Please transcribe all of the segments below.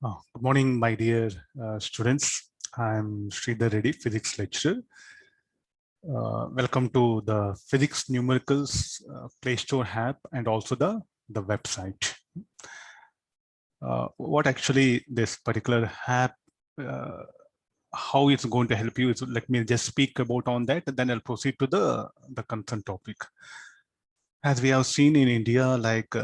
Good morning, my dear students. I'm Sridhar, physics lecturer. Welcome to the Physics Numericals Play Store app and also the website. What actually this particular app, how it's going to help you is, let me just speak about on that, and then I'll proceed to the concerned topic. As we have seen in India, like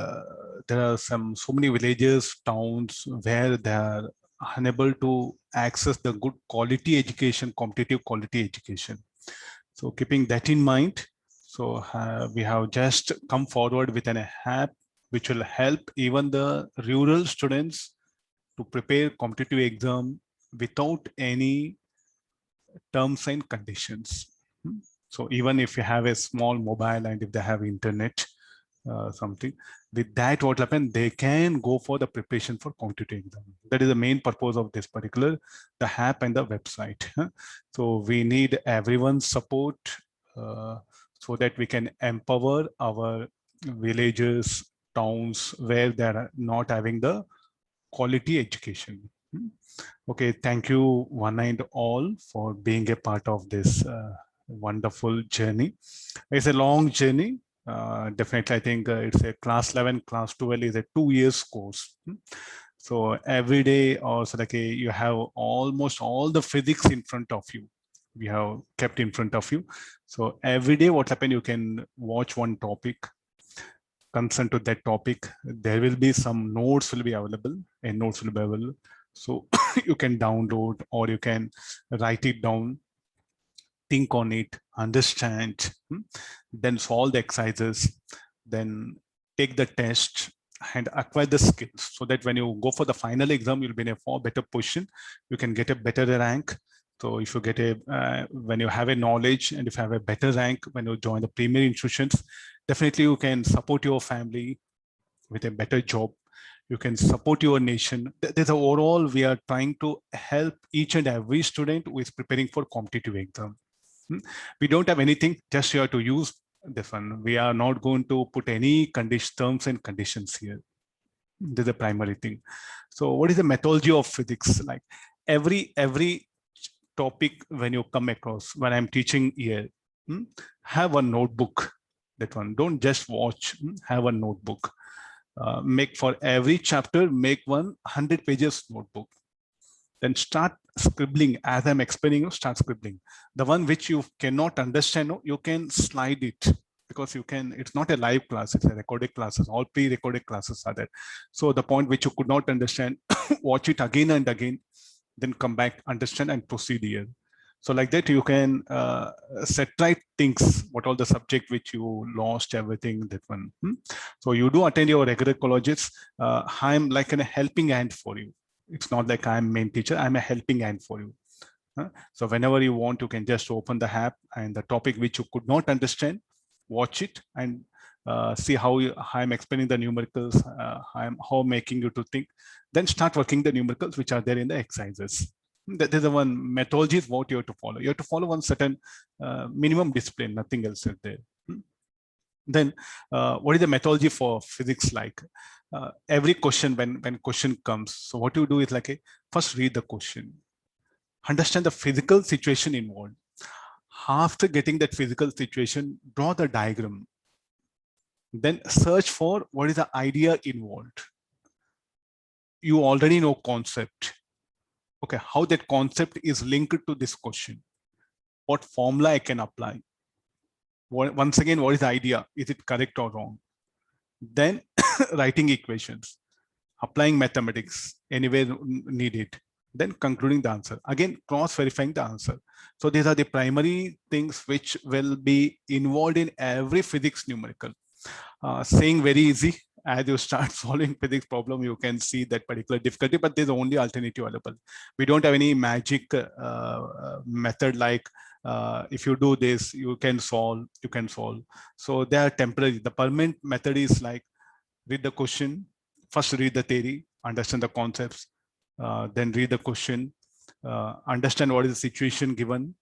there are so many villages, towns where they are unable to access the good quality education, competitive quality education. So keeping that in mind, so we have just come forward with an app which will help even the rural students to prepare competitive exam without any terms and conditions. So even if you have a small mobile and if they have internet, something, with that what happen, they can go for the preparation for competitive exam. That is the main purpose of this particular, the app and the website. So we need everyone's support so that we can empower our villages, towns where they are not having the quality education. Okay, thank you one and all for being a part of this wonderful journey. It's a long journey. Definitely, I think it's a class 11, class 12 is a 2 years course. So every day also like you have almost all the physics in front of you. We have kept in front of you. So every day what happened, you can watch one topic, concerned to that topic. There will be some notes will be available and notes will be available. So you can download or you can write it down, think on it, understand, then solve the exercises, then take the test and acquire the skills so that when you go for the final exam, you'll be in a far better position. You can get a better rank. So if you get when you have a knowledge and if you have a better rank, when you join the premier institutions, definitely you can support your family with a better job. You can support your nation. There's overall, we are trying to help each and every student who is preparing for competitive exam. We don't have anything, just you have to use this one. We are not going to put any terms and conditions here. This is the primary thing. So what is the methodology of physics? Like every topic when you come across, when I'm teaching here, have a notebook. That one, don't just watch, have a notebook. Make for every chapter, make 100 pages notebook. Then start scribbling. As I'm explaining, you start scribbling. The one which you cannot understand, you can slide it, because you can, it's not a live class, it's a recorded classes. All pre-recorded classes are there. So the point which you could not understand, watch it again and again, then come back, understand and proceed here. So like that, you can set right things, what all the subject which you lost, everything, that one. So you do attend your regular colleges. I'm like a helping hand for you. It's not like I'm main teacher, I'm a helping hand for you. So whenever you want, you can just open the app and the topic which you could not understand, watch it and see how I'm explaining the numericals, how I'm making you to think, then start working the numericals which are there in the exercises. There's a one methodology is what you have to follow. You have to follow one certain minimum discipline, nothing else is there. Then what is the methodology for physics like? Every question, when question comes, so what you do is like first read the question, understand the physical situation involved. After getting that physical situation, draw the diagram. Then search for what is the idea involved. You already know concept. Okay, how that concept is linked to this question. What formula I can apply. Once again, what is the idea? Is it correct or wrong? Then writing equations, applying mathematics anywhere needed, then concluding the answer. Again, cross-verifying the answer. So these are the primary things which will be involved in every physics numerical. Saying very easy, as you start solving physics problem, you can see that particular difficulty, but there's only alternative available. We don't have any magic method like if you do this, you can solve. So they are temporary. The permanent method is like read the question, first read the theory, understand the concepts, then read the question, understand what is the situation given,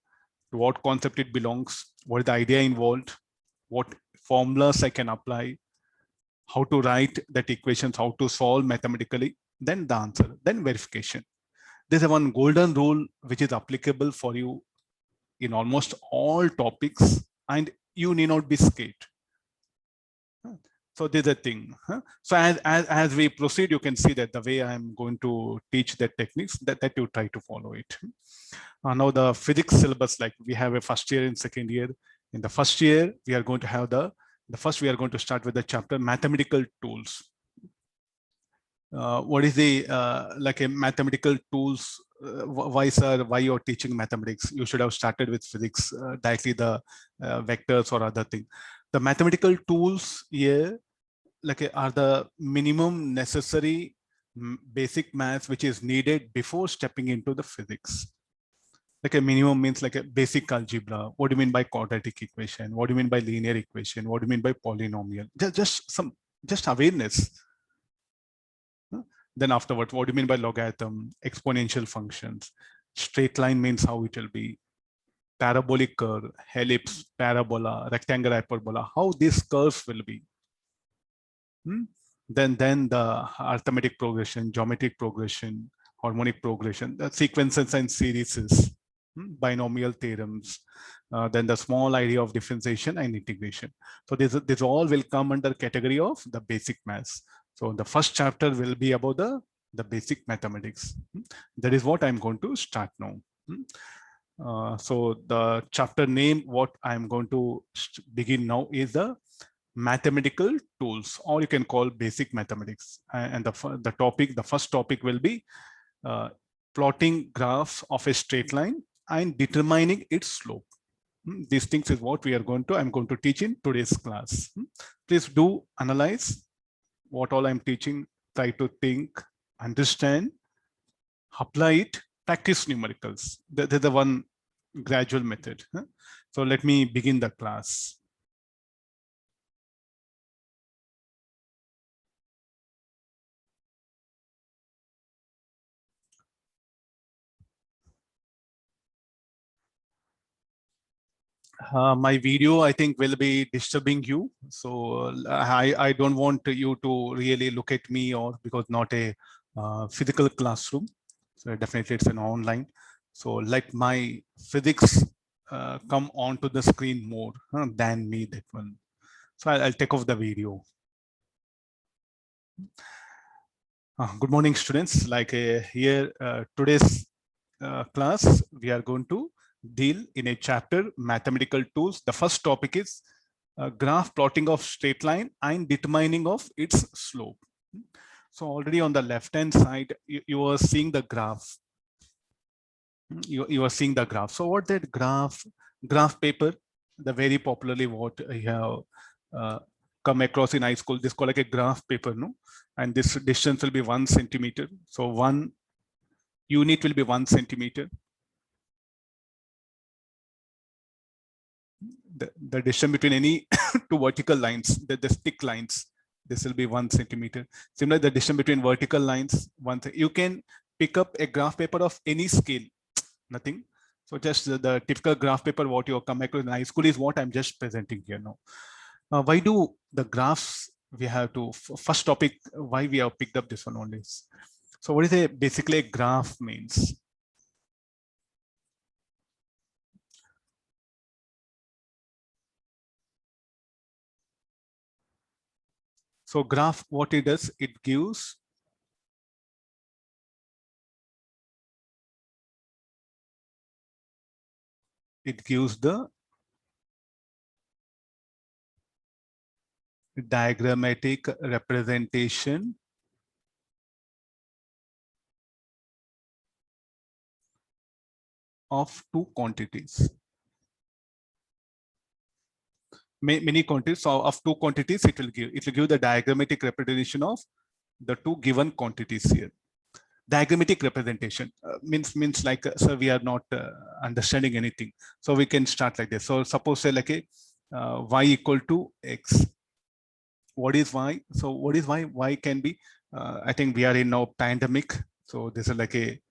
to what concept it belongs, what is the idea involved, what formulas I can apply, how to write that equations, how to solve mathematically, then the answer, then verification. There's a one golden rule which is applicable for you in almost all topics, and you need not be scared. So there's a thing. So as we proceed, you can see that the way I'm going to teach the techniques, that you try to follow it. Now the physics syllabus, like we have a first year and second year. In the first year, we are going to have we are going to start with the chapter mathematical tools. What is the like a mathematical tools? Why, sir? Why you're teaching mathematics? You should have started with physics, directly the vectors or other thing. The mathematical tools here, like, are the minimum necessary basic maths which is needed before stepping into the physics. Like a minimum means like a basic algebra. What do you mean by quadratic equation? What do you mean by linear equation? What do you mean by polynomial? Just awareness. Then afterwards, what do you mean by logarithm, exponential functions? Straight line means how it will be. Parabolic curve, ellipse, parabola, rectangular hyperbola, how these curves will be. Then the arithmetic progression, geometric progression, harmonic progression, the sequences and series, binomial theorems, then the small idea of differentiation and integration. So this all will come under category of the basic maths. So the first chapter will be about the basic mathematics. That is what I'm going to start now. So the chapter name, what I'm going to begin now, is the mathematical tools, or you can call basic mathematics. And the first topic will be plotting graphs of a straight line and determining its slope. These things is what I'm going to teach in today's class. Please do analyze what all I'm teaching, try to think, understand, apply it, practice numericals. There's the one gradual method. So let me begin the class. My video, I think, will be disturbing you. So I don't want you to really look at me, or because not a physical classroom. So definitely it's an online. So let my physics come onto the screen more than me, that one. So I'll take off the video. Good morning, students. Like here, today's class, we are going to deal in a chapter, mathematical tools. The first topic is graph plotting of straight line and determining of its slope. So already on the left-hand side, you are seeing the graph. You are seeing the graph. So what that graph paper, the very popularly what I have come across in high school, this called like a graph paper, no? And this distance will be 1 centimeter. So one unit will be 1 centimeter. The distance between any two vertical lines, the stick lines, this will be 1 centimeter. Similarly, the distance between vertical lines, you can pick up a graph paper of any scale, nothing. So just the typical graph paper, what you come across in high school is what I'm just presenting here now. Why do the graphs, we have to, first topic, why we have picked up this one only. So what is basically a graph means? So graph, what it does, it gives the diagrammatic representation of two quantities. Many quantities, so of two quantities, it will give the diagrammatic representation of the two given quantities here. Diagrammatic representation means like, so we are not understanding anything. So we can start like this. So suppose say like a y equal to x. What is y? So what is y? Y can be, I think we are in now pandemic. So this is like a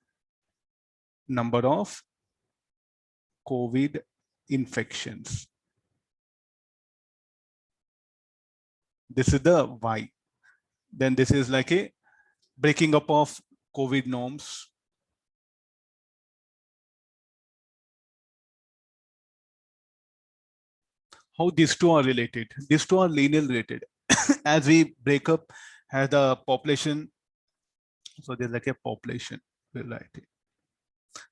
number of COVID infections. This is the y. Then this is like a breaking up of COVID norms. How these two are related? These two are linear related. As we break up, as the population, so there's like a population, right?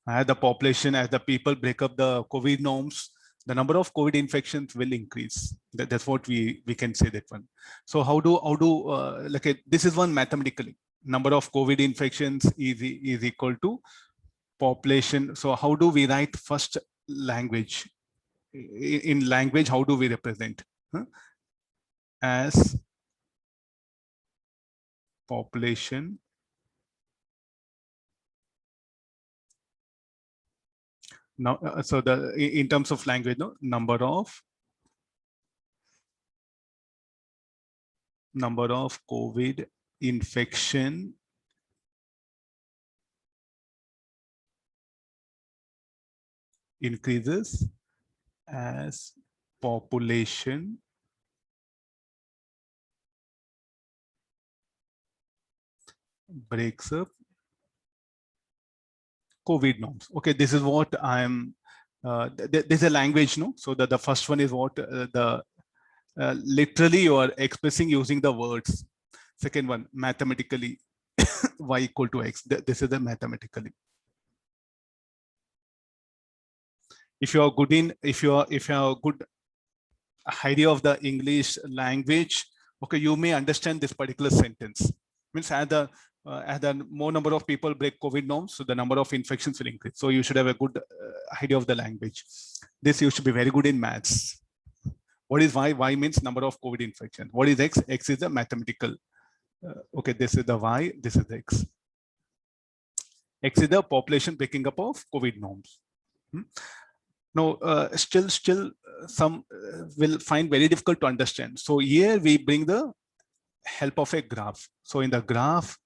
As the population, as the people break up the COVID norms, the number of COVID infections will increase. That's what we can say that one. So how do this is one mathematically. Number of COVID infections is equal to population. So how do we write first language? In language, how do we represent? Huh? As population now, so the in terms of language, no, number of COVID infection increases as population breaks up COVID norms. Okay, this is what I'm. There's a language, no. So the first one is what literally you are expressing using the words. Second one, mathematically, y equal to x. This is the mathematically. If you are good in, if you are good idea of the English language, okay, you may understand this particular sentence. Means as the more number of people break COVID norms, so the number of infections will increase. So you should have a good idea of the language. This you should be very good in maths. What is y? Y means number of COVID infections. What is x? X is the mathematical. Okay, this is the y. This is the x. X is the population breaking up of COVID norms. Now, still some will find very difficult to understand. So here we bring the help of a graph. So in the graph,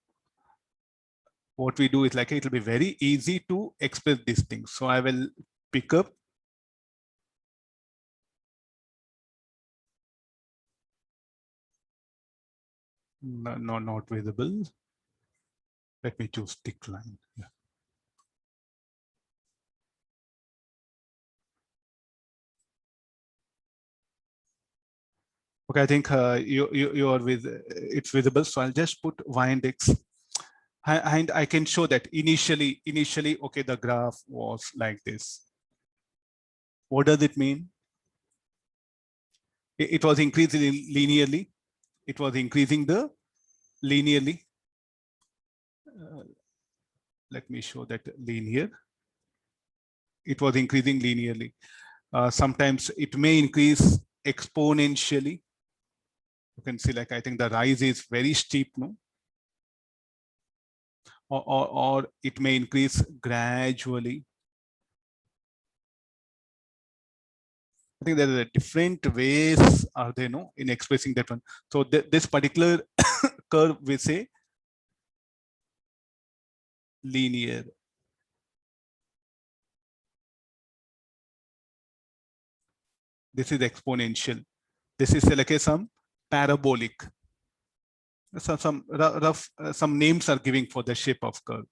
what we do is like it will be very easy to express these things. So I will pick up no, not visible. Let me choose thick line. Yeah. Okay, I think you are with it's visible. So I'll just put y and x. And I can show that initially, okay, the graph was like this. What does it mean? It was increasing linearly. It was increasing the linearly. Let me show that linear. It was increasing linearly. Sometimes it may increase exponentially. You can see, like, I think the rise is very steep, no? Or it may increase gradually. I think there are different ways are there, no, in expressing that one. So this particular curve we say linear. This is exponential. This is like some parabolic. Some rough some names are giving for the shape of curve.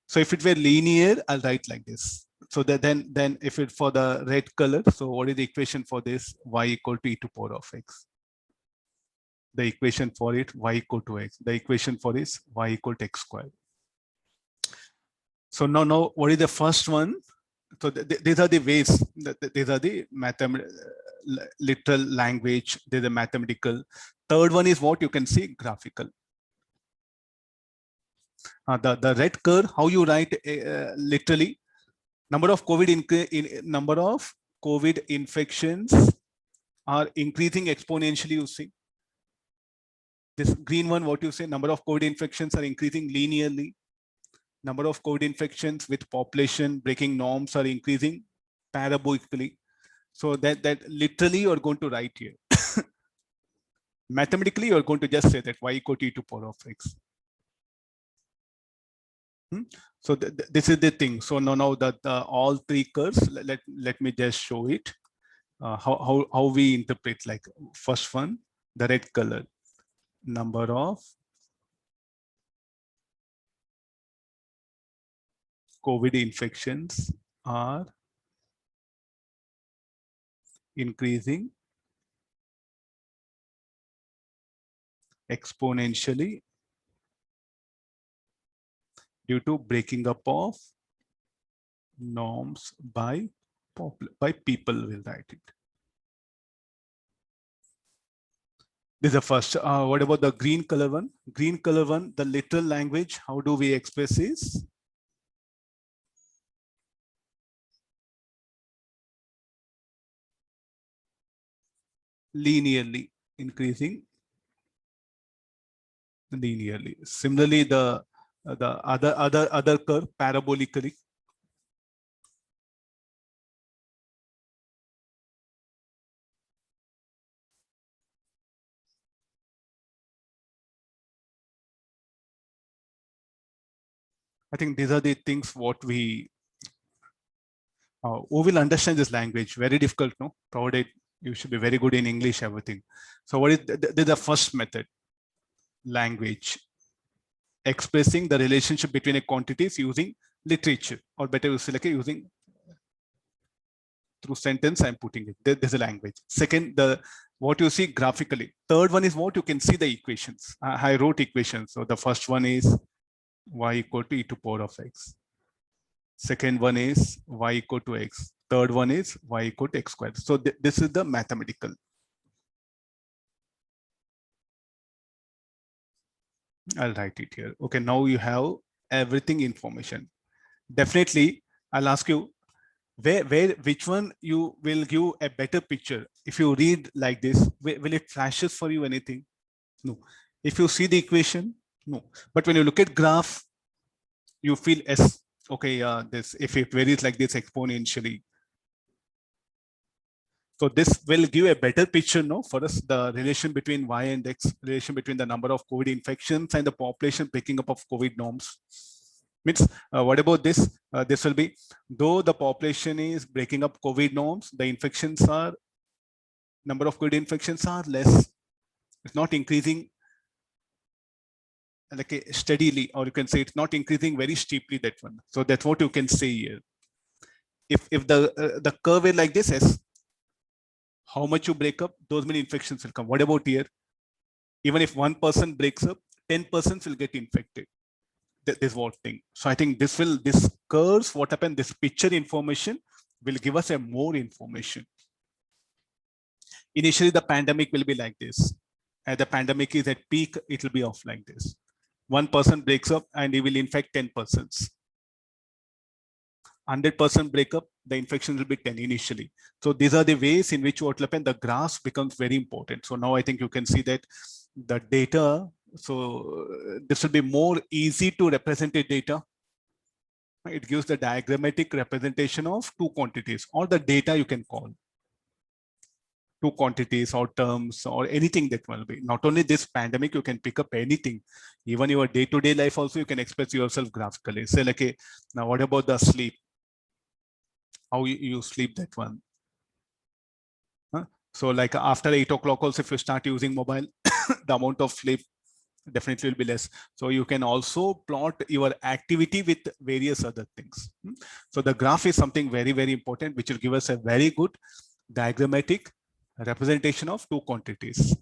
So if it were linear, I'll write like this. So that then if it for the red color, so what is the equation for this? Y equal to e to power of x. The equation for it, y equal to x. The equation for this, y equal to x squared. So now what is the first one? So these are the ways. These are the literal language. There's a mathematical. Third one is what you can see graphical. The red curve, how you write literally number of COVID infections are increasing exponentially. You see this green one, what you say, number of COVID infections are increasing linearly. Number of COVID infections with population breaking norms are increasing parabolically. So that literally you're going to write here. Mathematically, you're going to just say that y equal to e to power of x. So this is the thing. So now that all three curves, let me just show it. How we interpret, like first one, the red color, number of COVID infections are increasing exponentially due to breaking up of norms by people, will write it. This is the first. What about the green color one? Green color one, the literal language, how do we express is? Linearly increasing linearly. Similarly, the other curve parabolically. I think these are the things what we who will understand this language. Very difficult, no? Provided you should be very good in English, everything. So what is the first method? Language. Expressing the relationship between a quantities using literature, or better you say like using through sentence. I'm putting it. There's a language. Second, the what you see graphically. Third one is what you can see the equations. I wrote equations. So the first one is y equal to e to power of x. Second one is y equal to x. Third one is y equal to x squared. So this is the mathematical. I'll write it here. Okay, now you have everything information. Definitely, I'll ask you which one you will give a better picture. If you read like this, will it flashes for you anything? No. If you see the equation, no. But when you look at graph, you feel S. Okay, this if it varies like this exponentially. So this will give a better picture, no, for us, the relation between Y and X, relation between the number of COVID infections and the population picking up of COVID norms. Means, what about this? This will be, though the population is breaking up COVID norms, the infections are, number of COVID infections are less. It's not increasing like steadily, or you can say it's not increasing very steeply, that one. So that's what you can say here. If the curve is like this, S, how much you break up, those many infections will come. What about here? Even if one person breaks up, 10 persons will get infected. This what thing. So I think this curves, what happened, this picture information will give us a more information. Initially, the pandemic will be like this. As the pandemic is at peak, it will be off like this. One person breaks up and he will infect 10 persons. 100% breakup, the infection will be 10 initially. So these are the ways in which what happen, the graphs becomes very important. So now I think you can see that the data, so this will be more easy to represent a data. It gives the diagrammatic representation of two quantities, or the data you can call. Two quantities or terms or anything that will be. Not only this pandemic, you can pick up anything. Even your day-to-day life also, you can express yourself graphically. Say like, okay, now what about the sleep? How you sleep, that one. Huh? So like after 8 o'clock also, if you start using mobile, the amount of sleep definitely will be less. So you can also plot your activity with various other things. So the graph is something very, very important, which will give us a very good diagrammatic representation of two quantities.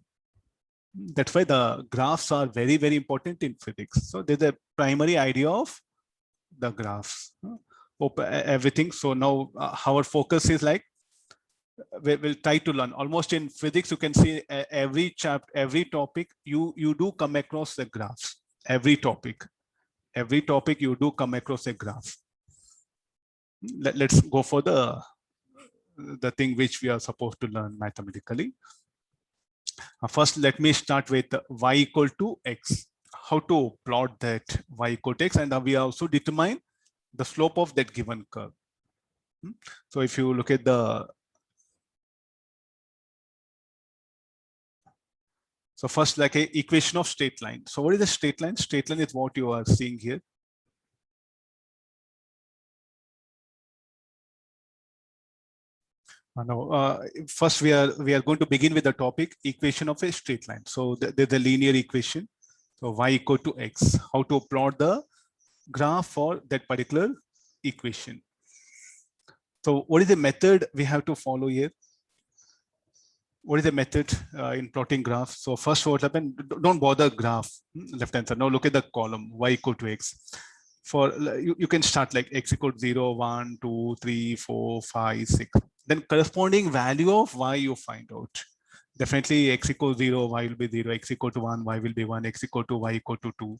That's why the graphs are very, very important in physics. So there's a primary idea of the graphs. Everything. So now our focus is like, we'll try to learn. Almost in physics, you can see every chapter, every topic, you do come across the graphs. Every topic you do come across a graph. Let's go for the thing which we are supposed to learn mathematically. First, let me start with y equal to x. How to plot that y equal to x, and we also determine the slope of that given curve. So if you look at the, so first like a equation of straight line. So what is the straight line? Straight line is what you are seeing here. Now, first we are going to begin with the topic equation of a straight line. So there's a linear equation. So y equal to x. How to plot the graph for that particular equation. So what is the method we have to follow here? What is the method in plotting graph? So first what happen, don't bother graph, left hand side. Now look at the column y equal to x. For you can start like x equal to 0, 1, 2, 3, 4, 5, 6. Then corresponding value of y you find out. Definitely x equal to 0, y will be 0, x equal to 1, y will be 1, x equal to y equal to 2.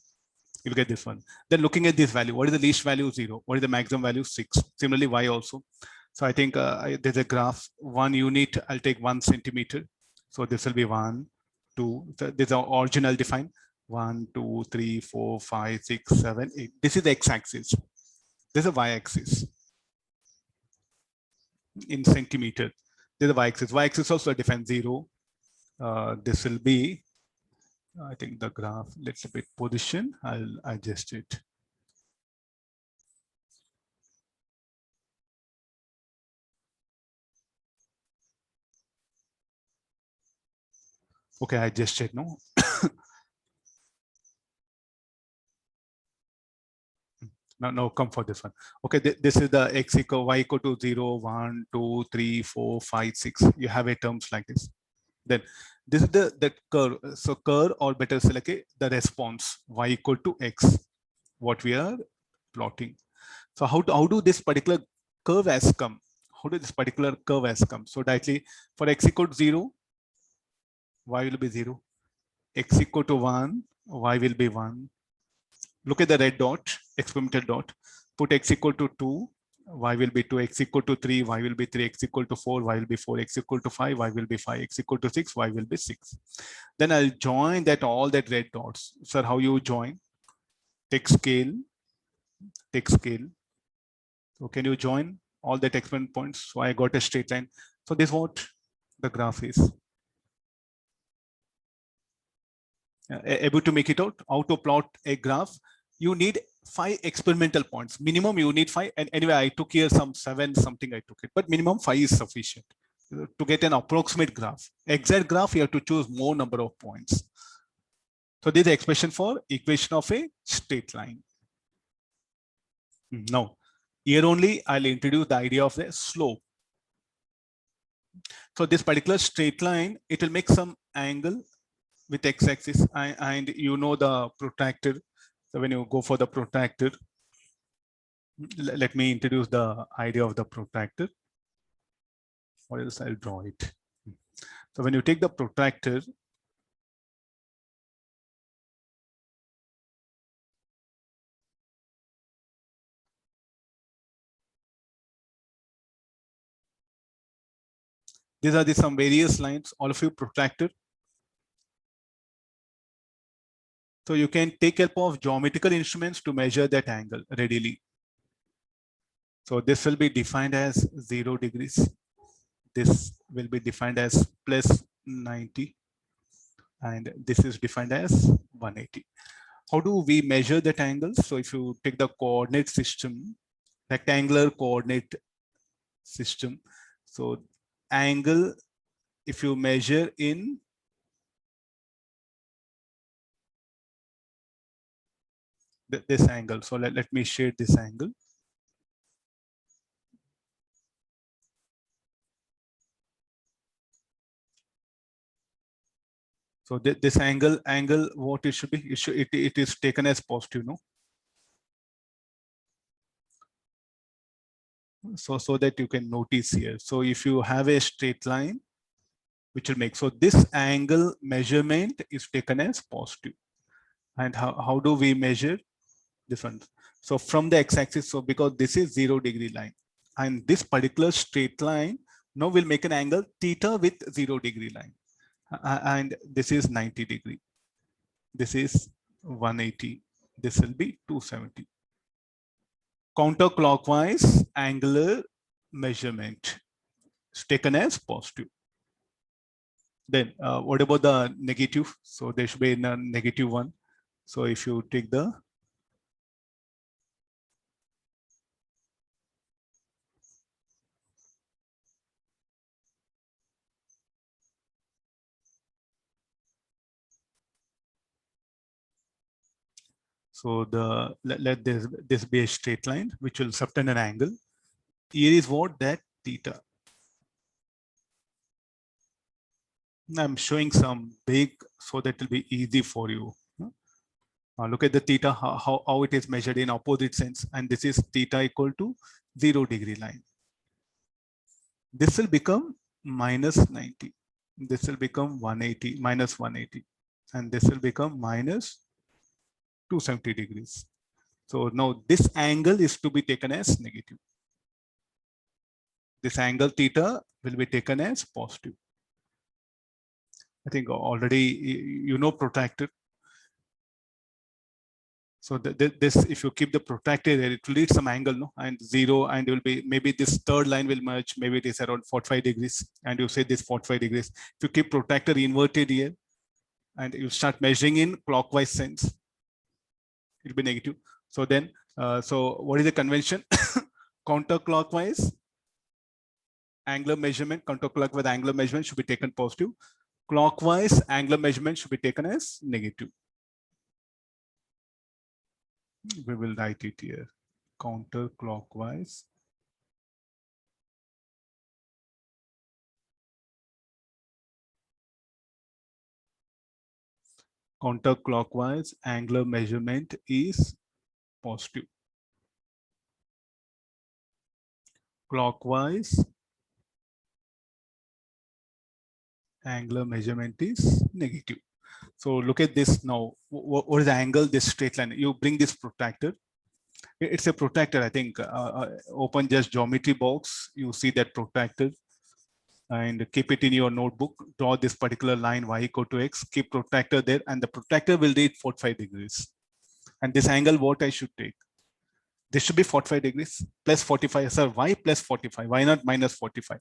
You'll get this one. Then looking at this value, what is the least value? 0. What is the maximum value? 6. Similarly, y also. So I think there's a graph, 1 unit, I'll take 1 centimeter. So this will be 1, 2, so this is original defined. 1, 2, 3, 4, 5, 6, 7, 8. This is the x-axis. This is a y-axis in centimeter. This is the y-axis. Y-axis also defined 0. This will be, I think the graph, let's bit position. I'll adjust it. Okay, I adjusted, no? No, come for this one. Okay, this is the x equal y equal to 0, 1, 2, 3, 4, 5, 6. You have a terms like this. Then this is the curve. So curve, or better say like the response y equal to x, what we are plotting. So how do this particular curve has come? How do this particular curve has come? So directly for x equal to 0, y will be 0. X equal to 1, y will be 1. Look at the red dot, experimental dot. Put x equal to 2, y will be 2, x equal to 3, y will be 3, x equal to 4, y will be 4, x equal to 5, y will be 5, x equal to 6, y will be 6. Then I'll join that all that red dots. Sir, how you join? Take scale, take scale. So can you join all that experiment points? So I got a straight line. So this is what the graph is. Able to make it out? How to plot a graph? You need 5 experimental points. Minimum you need 5. And anyway, I took here some 7 something I took it, but minimum 5 is sufficient to get an approximate graph. Exact graph, you have to choose more number of points. So this is the expression for equation of a straight line. Now, here only I'll introduce the idea of the slope. So this particular straight line, it will make some angle with x-axis, and you know the protractor. So when you go for the protractor, let me introduce the idea of the protractor, or else I'll draw it. So when you take the protractor, these are some various lines, all of you protractor. So you can take help of geometrical instruments to measure that angle readily. So this will be defined as 0 degrees. This will be defined as plus 90. And this is defined as 180. How do we measure that angle? So if you take the coordinate system, rectangular coordinate system. So angle, if you measure in this angle. So let me shade this angle. So this angle, what it should be? It is taken as positive, no? So that you can notice here. So if you have a straight line, which will make, so this angle measurement is taken as positive. And how do we measure this one? So from the x-axis, so because this is 0 degree line, and this particular straight line now will make an angle theta with 0 degree line. And this is 90 degree. This is 180. This will be 270. Counterclockwise angular measurement is taken as positive. Then what about the negative? So there should be a negative one. So if you take the So let this be a straight line which will subtend an angle. Here is what that theta. I'm showing some big so that will be easy for you. Look at the theta, how it is measured in opposite sense, and this is theta equal to 0-degree line. This will become minus 90. This will become 180, minus 180, and this will become minus 270 degrees. So now this angle is to be taken as negative. This angle theta will be taken as positive. I think already you know protractor. So this, if you keep the protractor there, it will reach some angle, no? And 0, and it will be, maybe this third line will merge, maybe it is around 45 degrees, and you say this 45 degrees. If you keep protractor inverted here, and you start measuring in clockwise sense, it will be negative. So then, so what is the convention? Counterclockwise angular measurement, counterclockwise angular measurement should be taken positive. Clockwise angular measurement should be taken as negative. We will write it here. Counterclockwise angular measurement is positive. Clockwise angular measurement is negative. So look at this now. What is the angle? This straight line. You bring this protractor. It's a protractor. I think open just geometry box. You see that protractor, and keep it in your notebook. Draw this particular line y equal to x. Keep protractor there, and the protractor will read 45 degrees. And this angle, what I should take? This should be 45 degrees plus 45. Sir, why plus 45? Why not minus 45?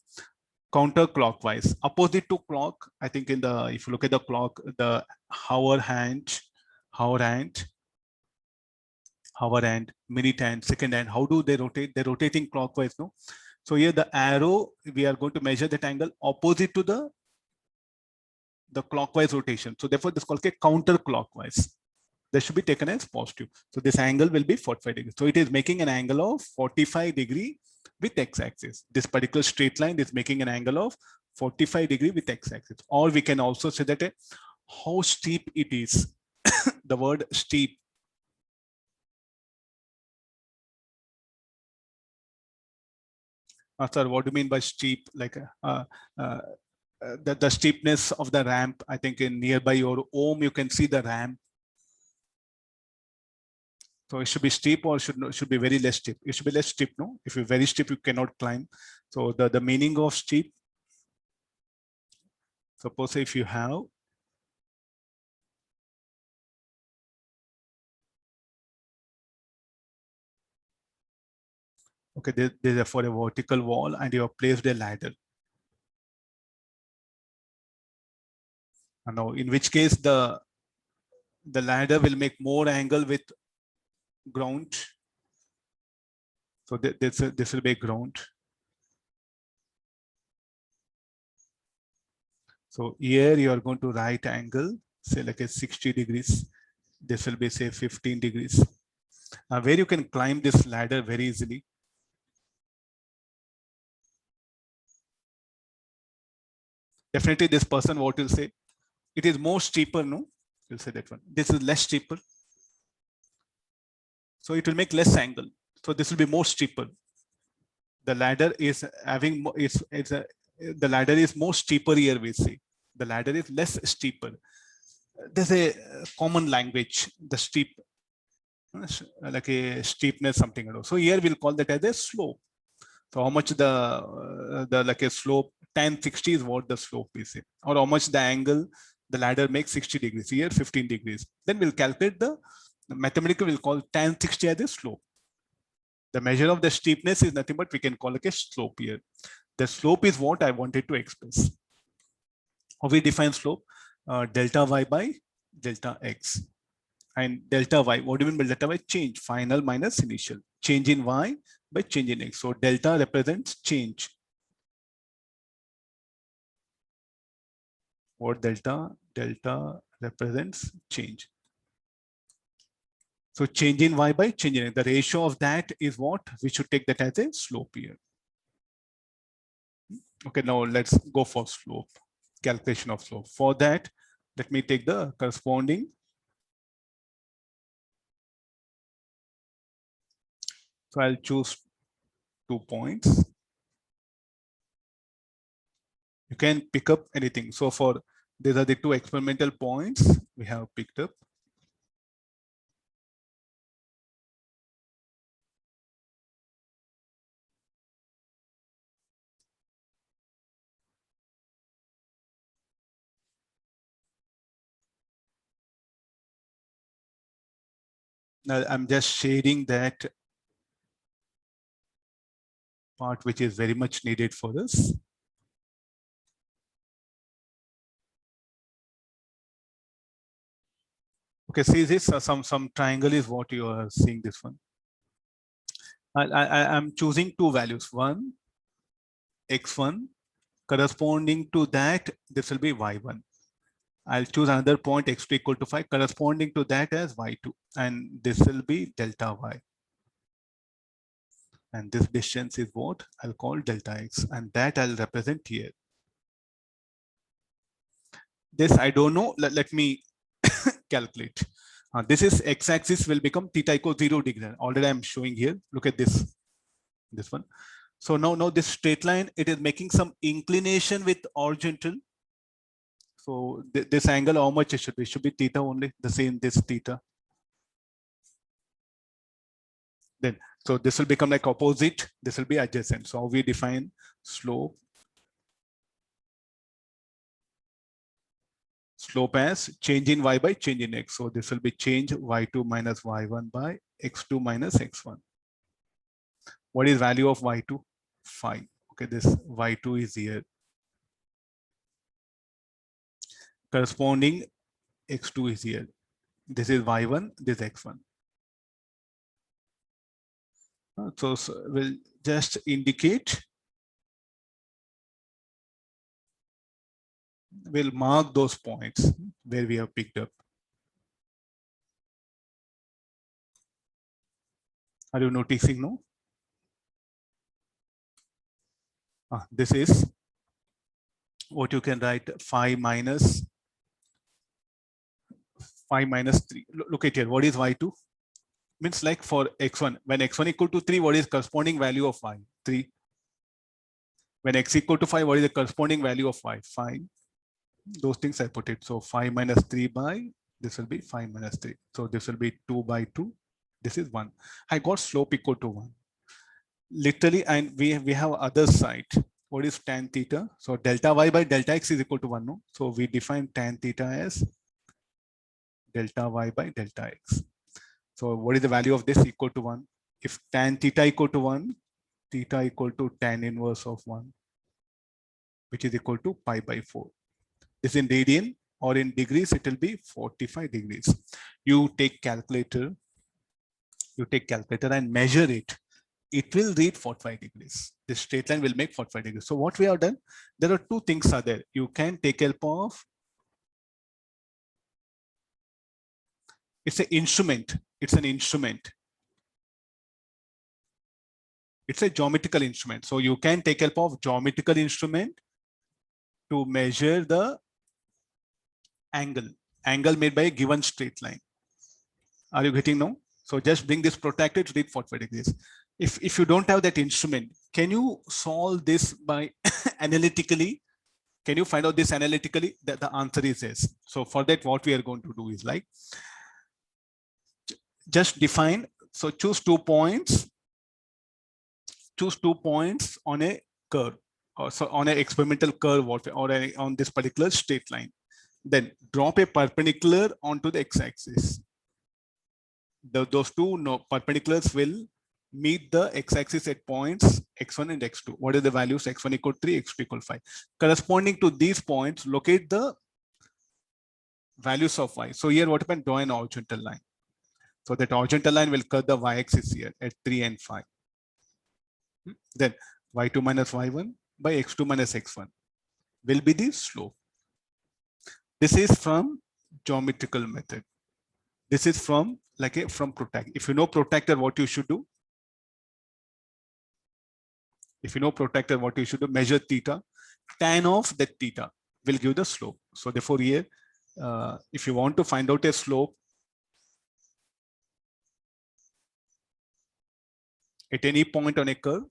Counterclockwise, opposite to clock. I think in the, if you look at the clock, the hour hand, minute hand, second hand, how do they rotate? They're rotating clockwise, no? So here the arrow, we are going to measure that angle opposite to the clockwise rotation. So therefore this is called a counterclockwise. That should be taken as positive. So this angle will be 45 degrees. So it is making an angle of 45 degree with x-axis. This particular straight line is making an angle of 45 degree with x-axis. Or we can also say that how steep it is. The word steep. Sir, what do you mean by steep? Like the steepness of the ramp. I think in nearby your home, you can see the ramp. So it should be steep or should be very less steep. It should be less steep, no? If you're very steep, you cannot climb. So the meaning of steep, suppose if you have okay, there's a for a vertical wall and you have placed a ladder. And now in which case the ladder will make more angle with ground. So this will be ground. So here you are going to right angle, say like a 60 degrees. This will be say 15 degrees. Where you can climb this ladder very easily. Definitely this person, what will say? It is more steeper, no? You'll say that one. This is less steeper. So it will make less angle. So this will be more steeper. The ladder is having, the ladder is more steeper here, we see. The ladder is less steeper. There's a common language, the steep, like a steepness, something. So here we'll call that as a slope. So how much the like a slope, tan 60 is what the slope is, or how much the angle the ladder makes 60 degrees, here 15 degrees. Then we'll calculate the mathematical, we'll call tan 60 as a slope. The measure of the steepness is nothing but we can call it a slope here. The slope is what I wanted to express. How we define slope? Delta y by delta x. And delta y, what do you mean by delta y? Change, final minus initial. Change in y by change in x. So delta represents change. What delta? Delta represents change. So change in y by change in x. The ratio of that is what? We should take that as a slope here. Okay, now let's go for slope, calculation of slope. For that, let me take the corresponding. So I'll choose 2 points. You can pick up anything. So for these are the 2 experimental points we have picked up. Now I'm just shading that part which is very much needed for us. Okay, see this, some triangle is what you are seeing this one. I'm choosing 2 values, one, x1, corresponding to that, this will be y1. I'll choose another point x2 equal to 5, corresponding to that as y2, and this will be delta y. And this distance is what I'll call delta x, and that I'll represent here. This I don't know, let me calculate. This is x-axis will become theta equals 0 degree. Already I'm showing here. Look at this one. So now this straight line, it is making some inclination with horizontal. So this angle, how much it should be? It should be theta only, the same, this theta. Then, so this will become like opposite. This will be adjacent. So we define slope. Slope as change in y by change in x. So this will be change y2 minus y1 by x2 minus x1. What is value of y2? 5. Okay, this y2 is here. Corresponding x2 is here. This is y1, this x1. So we'll just indicate. We'll mark those points where we have picked up. Are you noticing now? This is what you can write 5 minus 3. Look at here. What is y2? Means like for x1, when x1 equal to 3, what is corresponding value of y? 3. When x equal to 5, what is the corresponding value of y? 5. Those things I put it. So 5 minus 3 by, this will be 5 minus 3. So this will be 2 by 2. This is 1. I got slope equal to 1. Literally, and we have other side. What is tan theta? So delta y by delta x is equal to 1. No? So we define tan theta as delta y by delta x. So what is the value of this? Equal to 1. If tan theta equal to 1, theta equal to tan inverse of 1, which is equal to pi by 4. This in radian, or in degrees, it will be 45 degrees. You take calculator and measure it. It will read 45 degrees. This straight line will make 45 degrees. So what we have done, there are 2 things are there. You can take help of, it's an instrument. It's an instrument. It's a geometrical instrument. So you can take help of geometrical instrument to measure the angle made by a given straight line. Are you getting now? So just bring this protractor to read 45 degrees. If you don't have that instrument, can you solve this by analytically? Can you find out this analytically? That the answer is yes. So for that, what we are going to do is like, just define. So choose 2 points. Choose 2 points on a curve, or so on an experimental curve, or on this particular straight line. Then drop a perpendicular onto the x-axis. Those 2 perpendiculars will meet the x-axis at points x1 and x2. What are the values? x1 equal 3, x2 equal 5. Corresponding to these points, locate the values of y. So here what happened? Draw an horizontal line. So that horizontal line will cut the y-axis here at 3 and 5. Then y2 minus y1 by x2 minus x1 will be the slope. This is from geometrical method. This is from like a from protractor. If you know protractor, what you should do? If you know protractor, what you should do? Measure theta. Tan of that theta will give the slope. So therefore here, if you want to find out a slope at any point on a curve,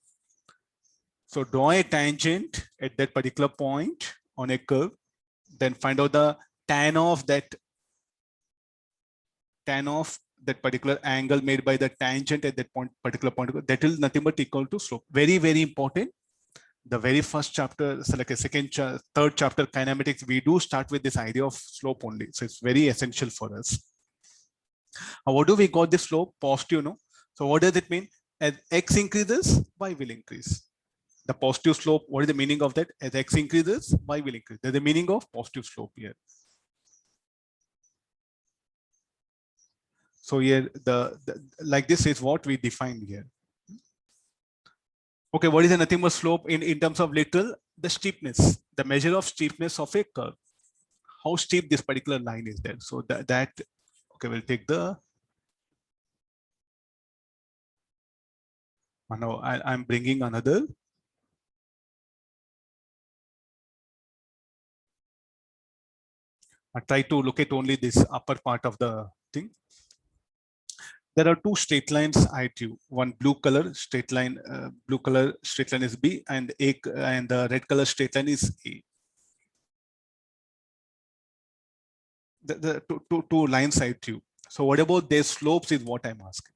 so draw a tangent at that particular point on a curve, then find out the tan of that particular angle made by the tangent at that particular point. That is nothing but equal to slope. Very, very important. The very first chapter, so like a third chapter kinematics, we do start with this idea of slope only. So it's very essential for us. What do we got this slope? Positive, no? So what does it mean? As x increases, y will increase. The positive slope, what is the meaning of that? As x increases, y will increase. That's the meaning of positive slope here. So here, like this is what we defined here. Okay, what is the nothing but slope in terms of literal? The steepness, the measure of steepness of a curve. How steep this particular line is there. So that okay, we'll take the. Now I'm bringing another. I try to look at only this upper part of the thing. There are two straight lines I drew. One blue color straight line is B, and the red color straight line is A. The two lines I drew. So what about their slopes is what I'm asking.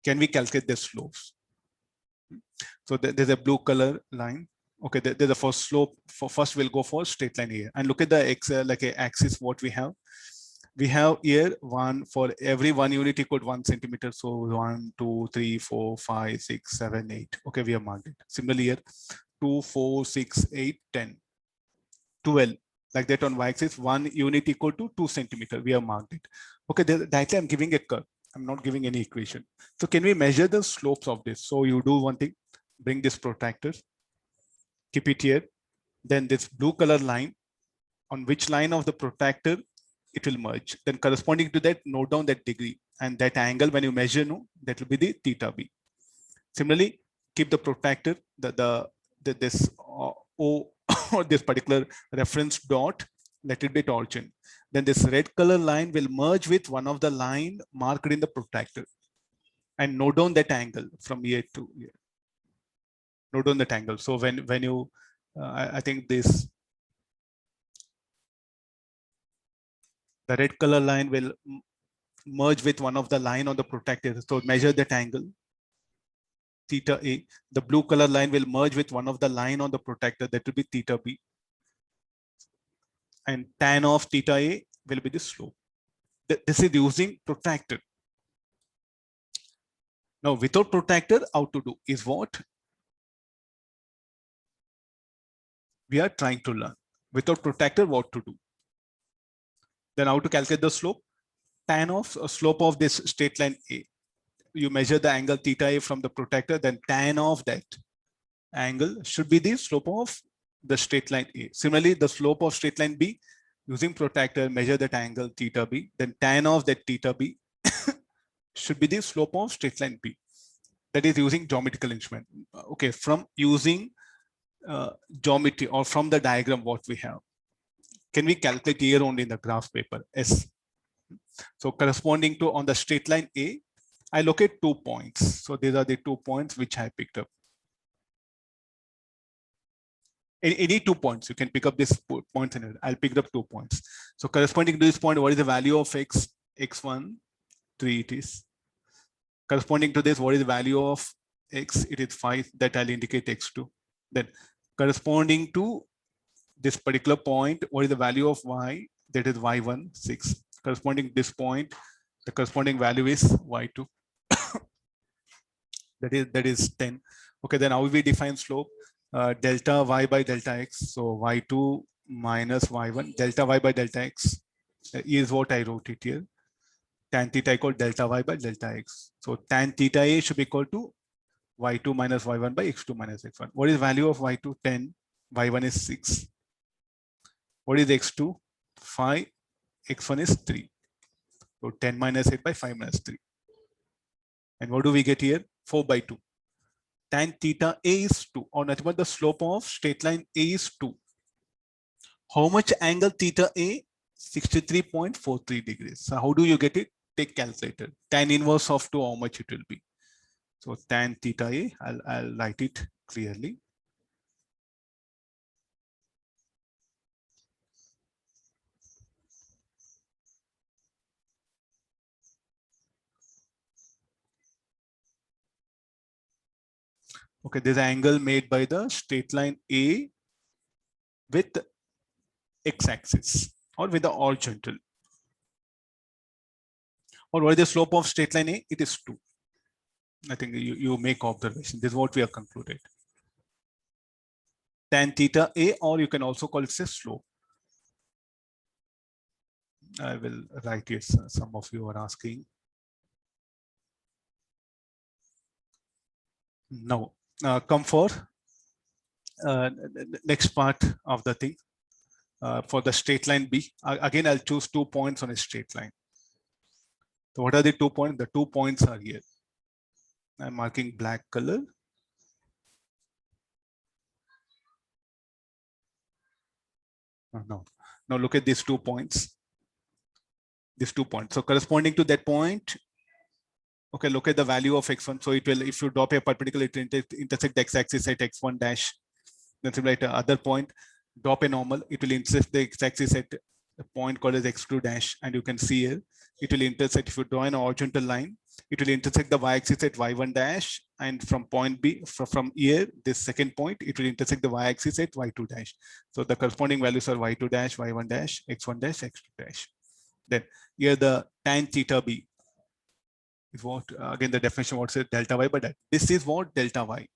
Can we calculate their slopes? So there's a blue color line. Okay, there's a first slope. First we'll go for straight line here, and look at the x like a axis. What we have. We have here one for every 1 unit equal to 1 centimeter. So 1, 2, 3, 4, 5, 6, 7, 8. Okay, we have marked it. Similarly here, 2, 4, 6, 8, 10, 12. Like that on y-axis, 1 unit equal to 2 centimeter. We have marked it. Okay, directly I'm giving a curve. I'm not giving any equation. So can we measure the slopes of this? So you do one thing, bring this protractor, keep it here. Then this blue color line, on which line of the protractor it will merge. Then corresponding to that, note down that degree and that angle when you measure, no, that will be the theta b. Similarly, keep the protractor, this O or this particular reference dot, let it be torsion. Then this red color line will merge with one of the line marked in the protractor. And note down that angle from here to here. Note down that angle. So when you, I think this, the red color line will merge with one of the line on the protractor. So measure that angle, theta A. The blue color line will merge with one of the line on the protractor, that will be theta B. And tan of theta A will be the slope. This is using protractor. Now without protractor, how to do is what we are trying to learn. Without protractor, what to do. Then how to calculate the slope? Tan of slope of this straight line A. You measure the angle theta A from the protractor, then tan of that angle should be the slope of the straight line A. Similarly, the slope of straight line B, using protractor, measure that angle theta B, then tan of that theta B should be the slope of straight line B. That is using geometrical instrument. Okay, from using geometry or from the diagram what we have. Can we calculate here only in the graph paper? Yes. So corresponding to on the straight line A, I locate 2 points. So these are the 2 points which I picked up. Any 2 points, you can pick up this points and I'll pick up 2 points. So corresponding to this point, what is the value of x? X1, 3 it is. Corresponding to this, what is the value of x? It is 5, that I'll indicate x2. Then corresponding to this particular point, what is the value of y? That is y1, 6. Corresponding to this point, the corresponding value is y2. that is 10. Okay, then how we define slope? Delta y by delta x. So y2 minus y1, delta y by delta x is what I wrote it here. Tan theta equal delta y by delta x. So tan theta a should be equal to y2 minus y1 by x2 minus x1. What is value of y2? 10. Y1 is 6. What is x2? 5. X1 is 3. So 10 minus 8 by 5 minus 3. And what do we get here? 4 by 2. Tan theta A is 2, or nothing but the slope of straight line A is 2. How much angle theta A? 63.43 degrees. So how do you get it? Take calculator. Tan inverse of 2, how much it will be? So tan theta A, I'll write it clearly. Okay, there's an angle made by the straight line A with x-axis or with the horizontal. Or what is the slope of straight line A? It is 2. I think you make observation. This is what we have concluded. Tan theta A, or you can also call it a slope. I will write it. Some of you are asking. Now, come for next part of the thing. For the straight line B, again, I'll choose 2 points on a straight line. So what are the 2 points? The 2 points are here. I'm marking black color. No. Now look at these 2 points. These 2 points. So corresponding to that point, okay, look at the value of x1. So it will, if you drop a perpendicular, it will intersect the x-axis at x1 dash. Then simply at the other point, drop a normal, it will intersect the x-axis at a point called as x2 dash. And you can see here, it will intersect, if you draw an horizontal line, it will intersect the y-axis at y1 dash. And from point B, from here, this second point, it will intersect the y-axis at y2 dash. So the corresponding values are y2 dash, y1 dash, x1 dash, x2 dash. Then here the tan theta B is what, again, the definition what says delta y, but this is what delta y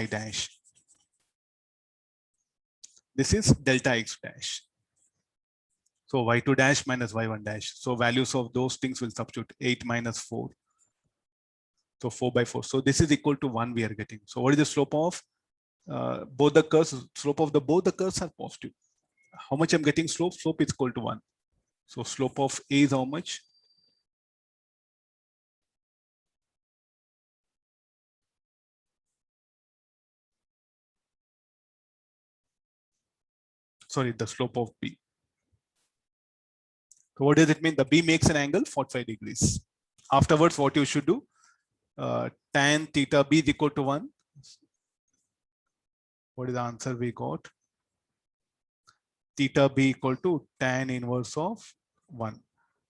dash. This is delta x dash. So y2 dash minus y1 dash. So values of those things will substitute 8 minus 4. So 4 by 4. So this is equal to 1 we are getting. So what is the slope of both the curves? Slope of both the curves are positive. How much I'm getting slope? Slope is equal to 1. So slope of A is how much? Sorry, the slope of B. So what does it mean? The B makes an angle 45 degrees. Afterwards, what you should do? Tan theta B is equal to 1. What is the answer we got? Theta B equal to tan inverse of 1.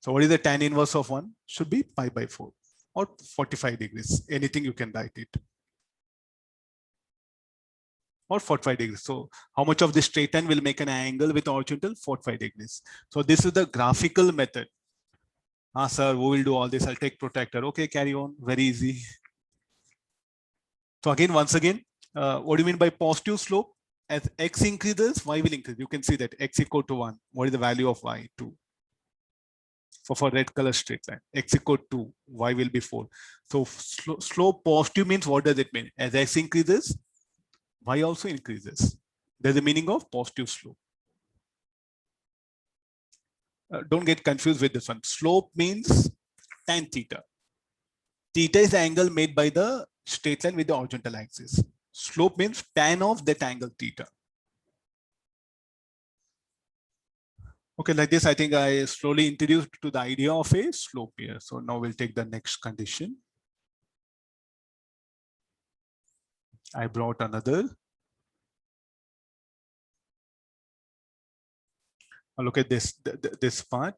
So what is the tan inverse of 1? Should be pi by 4 or 45 degrees. Anything you can write it. Or 45 degrees. So how much of this straight line will make an angle with horizontal? 45 degrees. So this is the graphical method. Sir, who will do all this? I'll take protractor. Okay, carry on. Very easy. So again, once again, what do you mean by positive slope? As x increases, y will increase. You can see that x equal to 1. What is the value of y? 2. For red color straight line, x equal to 2, y will be 4. So slope positive means what does it mean? As x increases, y also increases. There's the meaning of positive slope. Don't get confused with this one. Slope means tan theta. Theta is the angle made by the straight line with the horizontal axis. Slope means tan of that angle theta. Okay, like this, I think I slowly introduced to the idea of a slope here. So now we'll take the next condition. I brought another. Now look at this, this part.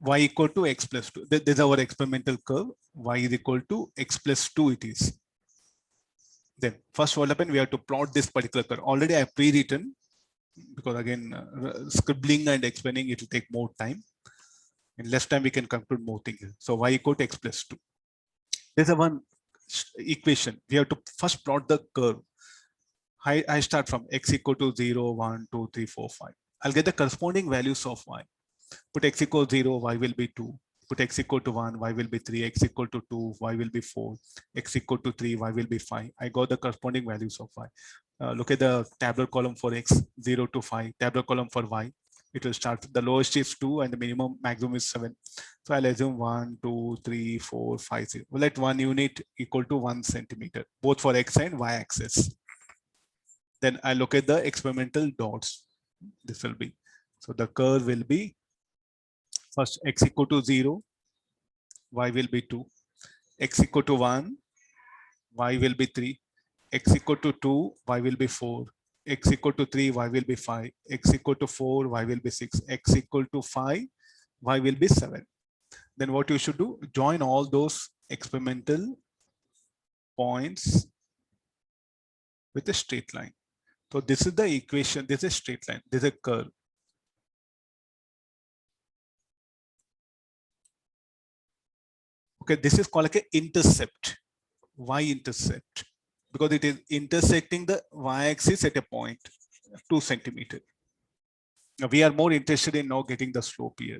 Y equal to x plus 2. This is our experimental curve. Y is equal to x plus 2 it is. Then first what happened, we have to plot this particular curve. Already I have pre-written, because again, scribbling and explaining, it will take more time. In less time, we can conclude more things. So y equal to x plus 2. There's a one equation. We have to first plot the curve. I start from x equal to 0, 1, 2, 3, 4, 5. I'll get the corresponding values of y. Put x equal 0, y will be 2. Put x equal to 1, y will be 3. X equal to 2, y will be 4. X equal to 3, y will be 5. I got the corresponding values of y. Look at the tabular column for x, 0 to 5, tabular column for y. It will start, the lowest is 2 and the minimum maximum is 7. So I'll assume 1, 2, 3, 4, 5, 0. We'll let 1 unit equal to 1 centimeter, both for x and y axis. Then I look at the experimental dots. This will be, so the curve will be first x equal to 0, y will be 2, x equal to 1, y will be 3, x equal to 2, y will be 4, x equal to 3, y will be 5, x equal to 4, y will be 6, x equal to 5, y will be 7. Then what you should do, join all those experimental points with a straight line. So this is the equation, this is a straight line, this is a curve. Okay, this is called like an intercept, y-intercept, because it is intersecting the y-axis at a point, 2 centimeters. Now we are more interested in now getting the slope here.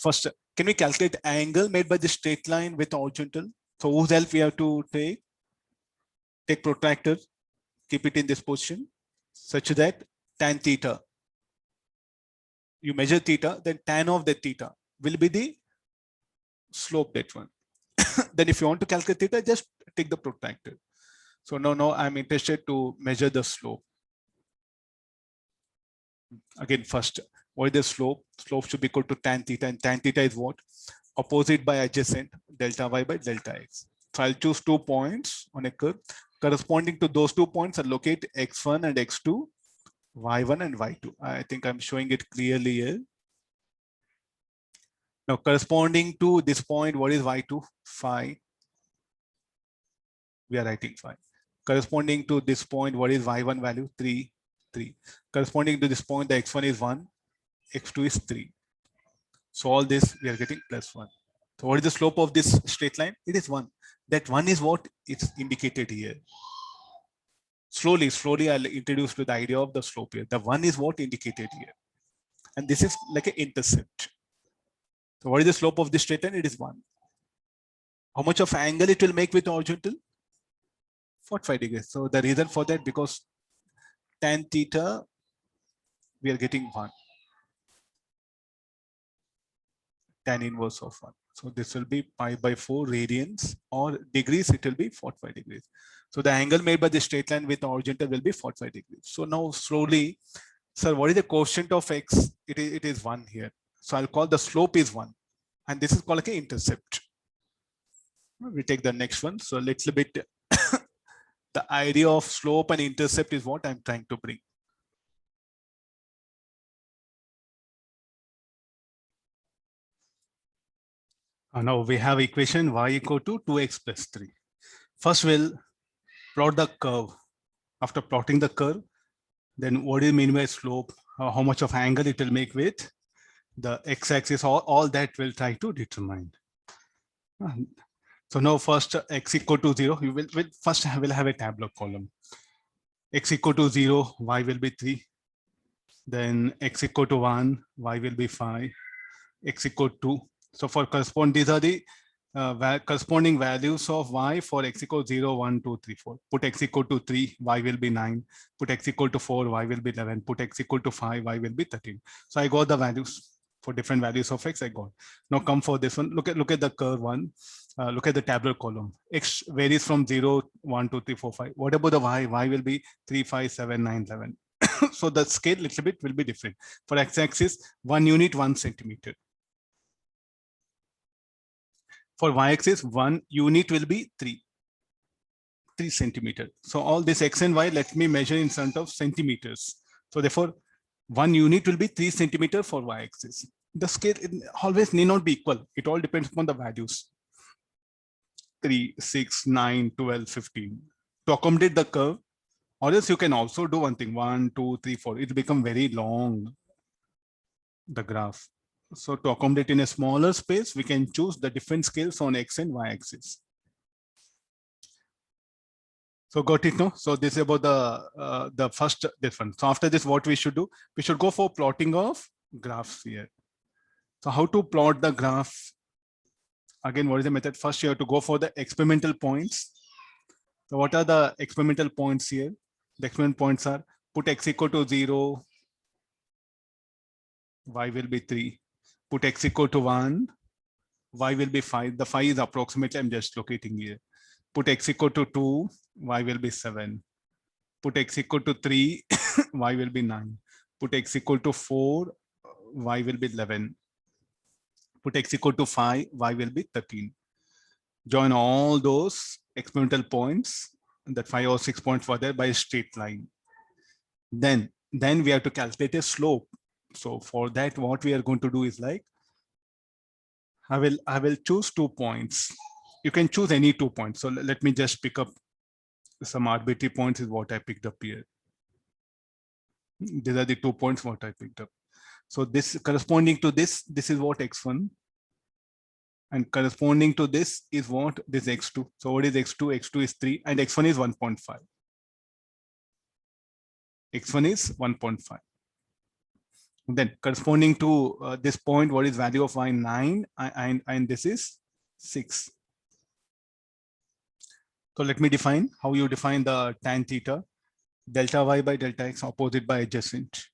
First, can we calculate angle made by the straight line with horizontal? So whose help we have to take? Take protractor, keep it in this position, such that tan theta, you measure theta, then tan of the theta will be the slope, that one. Then if you want to calculate theta, just take the protractor. So now I'm interested to measure the slope. Again, first, what is the slope? Slope should be equal to tan theta, and tan theta is what? Opposite by adjacent, delta y by delta x. So I'll choose 2 points on a curve. Corresponding to those 2 points, I'll locate x1 and x2, y1 and y2. I think I'm showing it clearly here. Now, corresponding to this point, what is y2? 5. We are writing 5. Corresponding to this point, what is y1 value? 3, 3. Corresponding to this point, the x1 is 1, x2 is 3. So all this, we are getting +1. So what is the slope of this straight line? It is 1. That 1 is what it's indicated here. Slowly, I'll introduce to the idea of the slope here. The 1 is what indicated here. And this is like an intercept. So what is the slope of this straight line? It is 1. How much of angle it will make with horizontal? 45 degrees. So the reason for that, because tan theta, we are getting 1. Tan inverse of 1. So this will be pi by 4 radians, or degrees, it will be 45 degrees. So the angle made by the straight line with horizontal will be 45 degrees. So now slowly, sir, what is the quotient of x? It is 1 here. So I'll call the slope is 1. And this is called like an intercept. We take the next one. So let's a bit, the idea of slope and intercept is what I'm trying to bring. Now we have equation y equal to 2x plus 3. First we'll plot the curve. After plotting the curve, then what do you mean by slope? How much of angle it will make with the x-axis, all that we'll try to determine. So now first x equal to 0, you will first have a tabular column. X equal to 0, y will be 3. Then x equal to 1, y will be 5. X equal to, so for correspond, these are the corresponding values of y for x equal 0, 1, 2, 3, 4. Put x equal to 3, y will be 9. Put x equal to 4, y will be 11. Put x equal to 5, y will be 13. So I got the values for different values of x I got. Now come for this one. Look at the curve one. Look at the tabular column. X varies from 0, 1, 2, 3, 4, 5. What about the y? Y will be 3, 5, 7, 9, 11. So the scale little bit will be different. For x-axis, 1 unit, 1 centimeter. For y-axis, 1 unit will be 3 centimeter. So all this x and y, let me measure in front of centimeters. So therefore, 1 unit will be 3 centimeter for y-axis. The scale always need not be equal. It all depends upon the values. 3, 6, 9, 12, 15. To accommodate the curve, or else you can also do one thing, 1, 2, 3, 4. It will become very long, the graph. So to accommodate in a smaller space, we can choose the different scales on x and y axis. So got it, no? So this is about the first difference. So after this, what we should do? We should go for plotting of graphs here. So how to plot the graph? Again, what is the method? First, you have to go for the experimental points. So what are the experimental points here? The experimental points are put x equal to 0, y will be 3. Put x equal to 1, y will be 5. The 5 is approximately, I'm just locating here. Put x equal to 2, y will be 7. Put x equal to 3, y will be 9. Put x equal to 4, y will be 11. Put x equal to 5, y will be 13. Join all those experimental points, that 5 or 6 points were there, by a straight line. Then we have to calculate a slope. So for that, what we are going to do is like, I will choose 2 points. You can choose any 2 points. So let me just pick up some arbitrary points is what I picked up here. These are the 2 points what I picked up. So this corresponding to this is what x1. And corresponding to this is what this x2. So what is x2? x2 is 3 and x1 is 1.5. x1 is 1.5. Then corresponding to this point, what is value of y? 9 and this is 6. So let me define how you define the tan theta. Delta y by delta x, opposite by adjacent.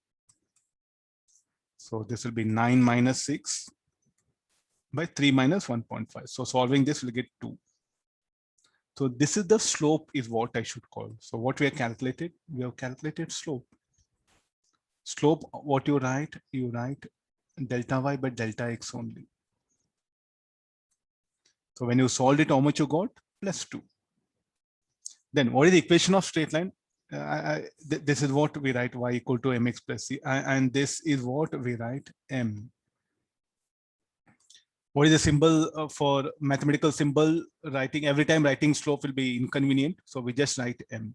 So this will be 9 minus 6 by 3 minus 1.5. So solving this will get 2. So this is the slope is what I should call. So what we have calculated? We have calculated slope. Slope, what you write delta y by delta x only. So when you solved it, how much you got? Plus 2. Then what is the equation of straight line? This is what we write, y equal to mx plus c, and this is what we write, m. What is the symbol for mathematical symbol writing? Every time writing slope will be inconvenient, so we just write m.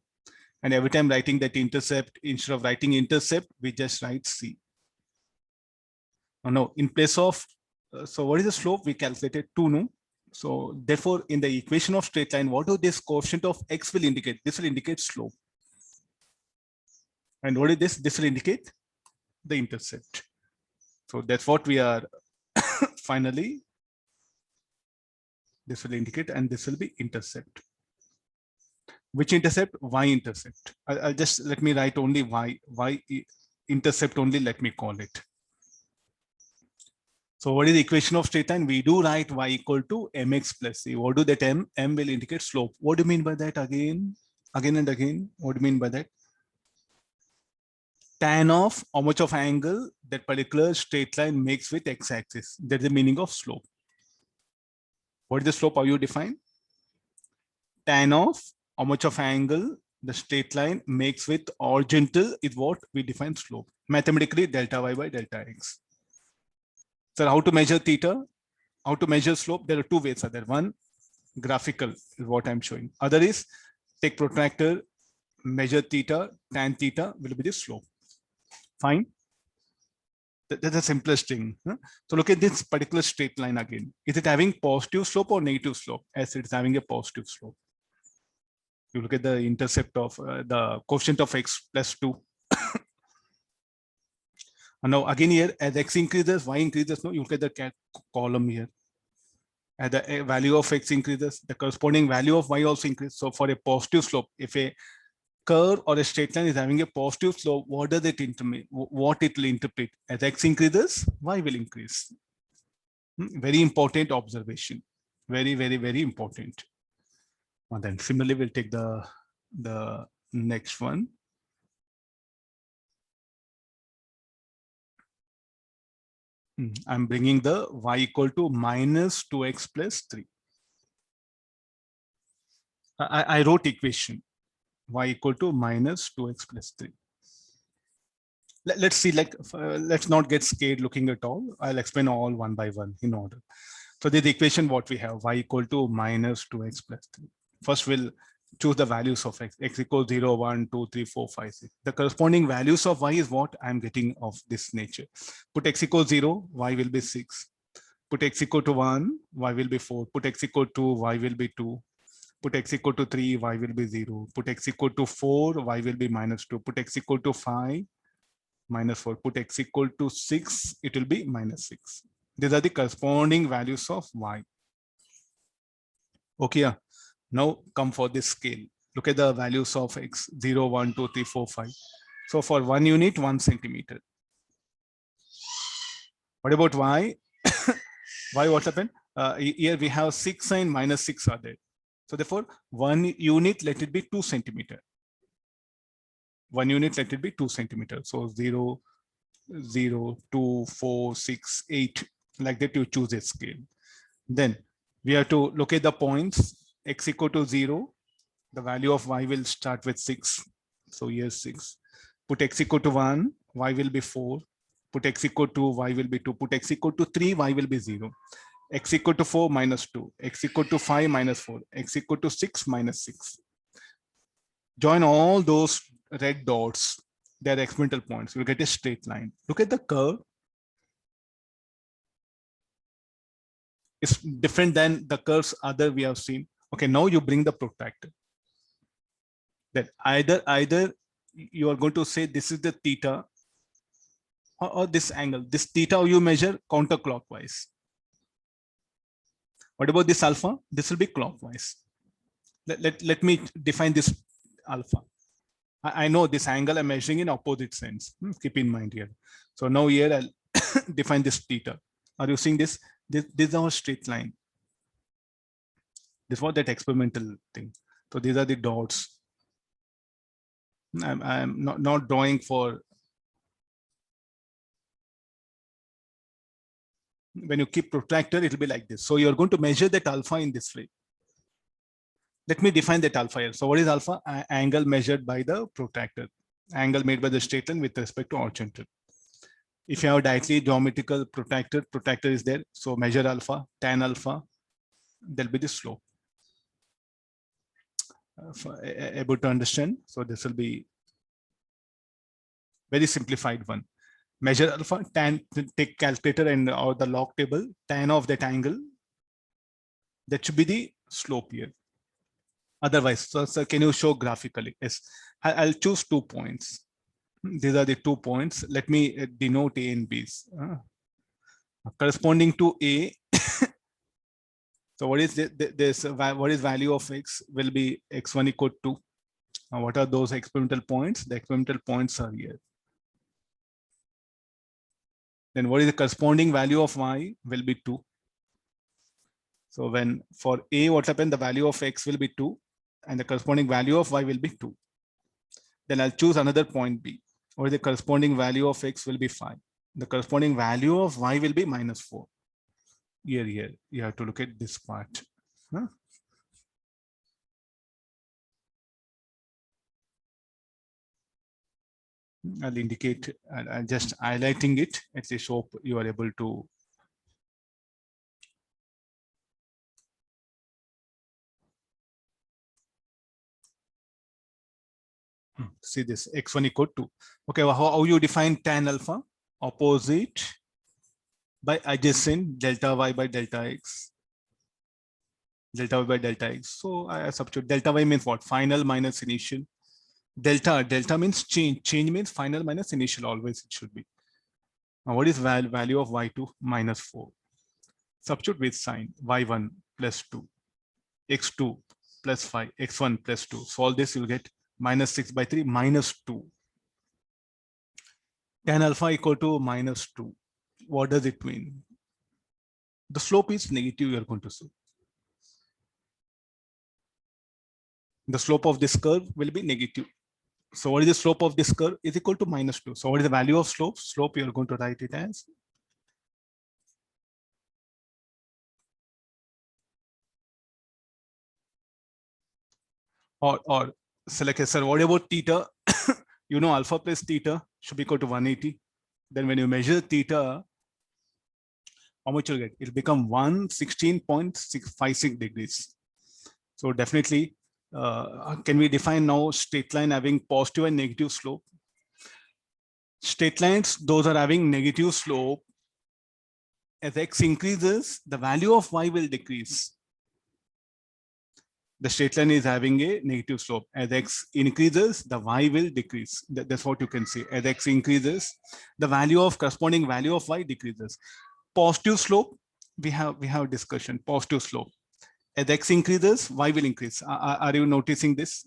And every time writing that intercept, instead of writing intercept, we just write c. No, in place of, so what is the slope? We calculated 2, no? So therefore, in the equation of straight line, what do this coefficient of x will indicate? This will indicate slope. And what is this? This will indicate the intercept. So that's what we are finally, this will indicate, and this will be intercept. Which intercept? Y intercept. I'll just, let me write only y intercept only, let me call it. So what is the equation of straight line? We do write y equal to mx plus c. What do that m? M will indicate slope. What do you mean by that again? Again and again, what do you mean by that? Tan of how much of angle that particular straight line makes with x-axis. That's the meaning of slope. What is the slope? How you define? Tan of how much of angle the straight line makes with horizontal is what we define slope. Mathematically, delta y by delta x. So how to measure theta? How to measure slope? There are 2 ways. There. One, graphical is what I'm showing. Other is take protractor, measure theta, tan theta will be the slope. Fine. That's the simplest thing. So look at this particular straight line again. Is it having positive slope or negative slope? As it's having a positive slope. You look at the intercept of the coefficient of x plus 2. And now again here, as x increases, y increases. No, you look at the column here. As the value of x increases, the corresponding value of y also increases. So for a positive slope, if a curve or a straight line is having a positive slope, what does it interpret? What it will interpret? As x increases, y will increase. Very important observation. Very, very, very important. And then similarly, we'll take the next one. I'm bringing the y equal to minus 2x plus 3. I wrote equation y equal to minus 2x plus 3. Let's see, like, let's not get scared looking at all. I'll explain all one by one in order. So the equation what we have, y equal to minus 2x plus 3. First, we'll choose the values of x. X equals 0, 1, 2, 3, 4, 5, 6. The corresponding values of y is what I'm getting of this nature. Put x equals 0, y will be 6. Put x equal to 1, y will be 4. Put x equal to 2, y will be 2. Put x equal to 3, y will be 0. Put x equal to 4, y will be minus 2. Put x equal to 5, minus 4. Put x equal to 6, it will be minus 6. These are the corresponding values of y. Okay, now come for this scale. Look at the values of x, 0, 1, 2, 3, 4, 5. So for 1 unit, 1 centimeter. What about y? Y, what happened? Here we have 6 and minus 6 are there. So therefore, 1 unit, let it be 2 centimeter. 1 unit, let it be 2 centimeters. So 0, 0, 2, 4, 6, 8, like that you choose a scale. Then we have to locate the points. X equal to 0, the value of y will start with 6. So here's 6. Put x equal to 1, y will be 4. Put x equal to y will be 2. Put x equal to 3, y will be 0. X equal to 4 minus 2. X equal to 5 minus 4. X equal to 6 minus 6. Join all those red dots. They are experimental points. You'll get a straight line. Look at the curve. It's different than the curves other we have seen. Okay, now you bring the protractor. Then either you are going to say this is the theta or this angle. This theta you measure counterclockwise. What about this alpha? This will be clockwise. Let me define this alpha. I know this angle I'm measuring in opposite sense. Keep in mind here. So now here I'll define this theta. Are you seeing this? This is our straight line. This was that experimental thing. So these are the dots. I'm not drawing for. When you keep protractor, it will be like this. So you're going to measure that alpha in this way. Let me define that alpha here. So what is alpha? Angle measured by the protractor. Angle made by the straight line with respect to horizontal. If you have directly geometrical protractor is there. So measure alpha, tan alpha, there'll be the slope. Able to understand? So this will be very simplified one. Measure alpha, tan, take calculator and or the log table, tan of that angle. That should be the slope here. Otherwise, so can you show graphically? Yes, I'll choose 2 points. These are the 2 points. Let me denote A and B's. Corresponding to A. So what is this? What is value of x? Will be x1 equal to 2. What are those experimental points? The experimental points are here. Then what is the corresponding value of y? Will be 2. So when for A, what happened? The value of x will be 2. And the corresponding value of y will be 2. Then I'll choose another point B. Or the corresponding value of x will be 5. The corresponding value of y will be minus 4. Here, you have to look at this part. Huh? I'll indicate, I'm just highlighting it. At least hope you are able to. See this x1 equal to 2. Okay, well, how you define tan alpha? Opposite by adjacent delta y by delta x. Delta y by delta x. So I substitute delta y means what? Final minus initial. Delta means change. Change means final minus initial. Always it should be. Now what is value of y2? Minus 4. Substitute with sign. y1 plus 2. x2 plus 5. x1 plus 2. Solve this, you'll get minus 6 by 3 minus 2. Tan alpha equal to minus 2. What does it mean? The slope is negative, you're going to see. The slope of this curve will be negative. So what is the slope of this curve? Is equal to minus 2. So what is the value of slope? Slope, you're going to write it as or select, sir, what about theta? You know, alpha plus theta should be equal to 180. Then when you measure theta, how much you'll get? It'll become 116.656 degrees. So definitely, can we define now straight line having positive and negative slope? Straight lines, those are having negative slope. As x increases, the value of y will decrease. The straight line is having a negative slope. As x increases, the y will decrease. That's what you can see. As x increases, the corresponding value of y decreases. Positive slope, we have discussion. Positive slope. As x increases, y will increase. Are you noticing this?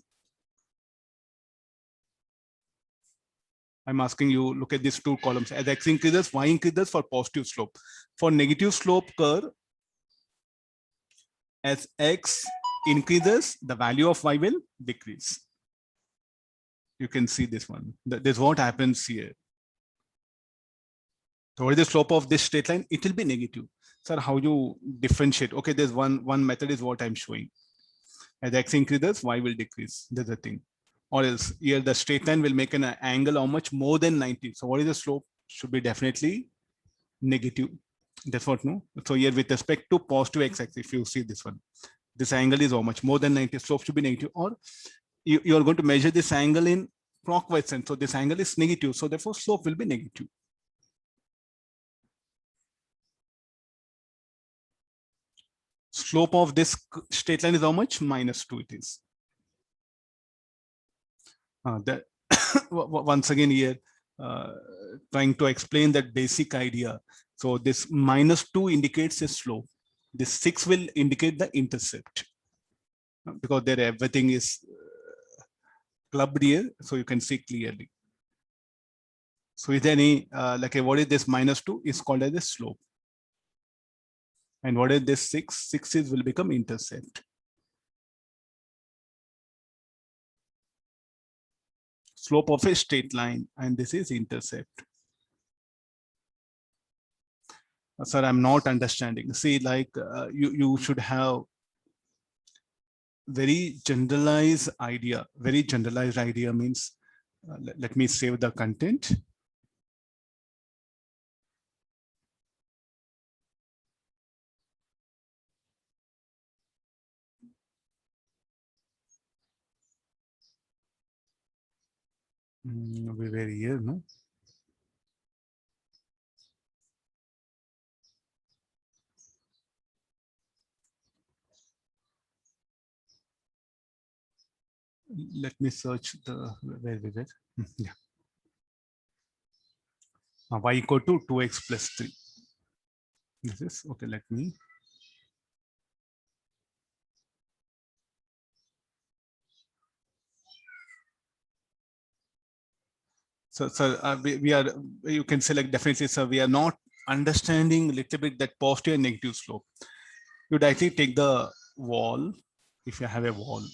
I'm asking you, look at these two columns. As x increases, y increases for positive slope. For negative slope curve, as x increases, the value of y will decrease. You can see this one. This is what happens here. So what is the slope of this straight line? It will be negative. Sir, how you differentiate? Okay, there's one method is what I'm showing. As x increases, y will decrease. That's the thing. Or else here the straight line will make an angle how much more than 90. So what is the slope? Should be definitely negative. That's what, no? So here with respect to positive x-axis, if you see this one, this angle is how much more than 90. Slope should be negative. Or you are going to measure this angle in clockwise sense. So this angle is negative. So therefore slope will be negative. Slope of this straight line is how much? -2 it is. That once again here, trying to explain that basic idea. So this -2 indicates a slope. This 6 will indicate the intercept, because there everything is clubbed here, so you can see clearly. So is there any like what is this -2 is called as a slope, and what is this 6? 6 is will become intercept. Slope of a straight line, and this is intercept. Sir, I'm not understanding. See, like you should have very generalized idea. Very generalized idea means, let me save the content. We were here, no? Let me search the where we were. Yeah. Y equal to 2x plus 3. This is okay. Let me. So, we are, you can select definitely, sir, we are not understanding a little bit that positive and negative slope. You directly take the wall, if you have a wall.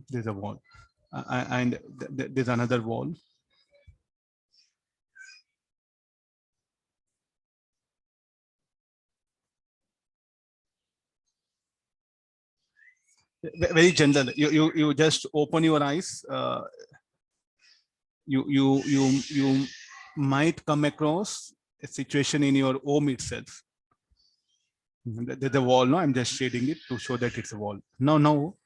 There's a wall, and there's another wall. Very general. You just open your eyes. You might come across a situation in your home itself. There's a wall. No, I'm just shading it to show that it's a wall. No.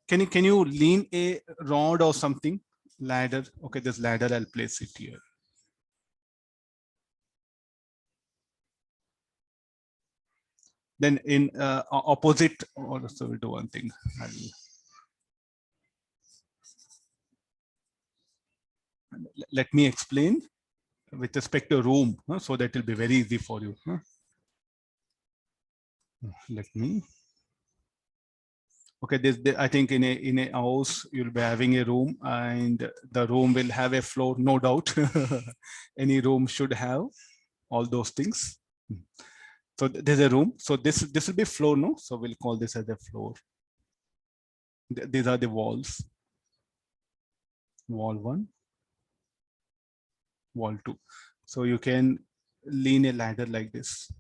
Can you lean a rod or something? Ladder. Okay, this ladder, I'll place it here. Then in opposite, so we'll do one thing. Let me explain with respect to room, so that will be very easy for you. Let me. Okay, I think in a house you'll be having a room, and the room will have a floor, no doubt. Any room should have all those things. So there's a room. So this will be floor, no? So we'll call this as a floor. These are the walls. Wall 1, wall 2. So you can lean a ladder like this.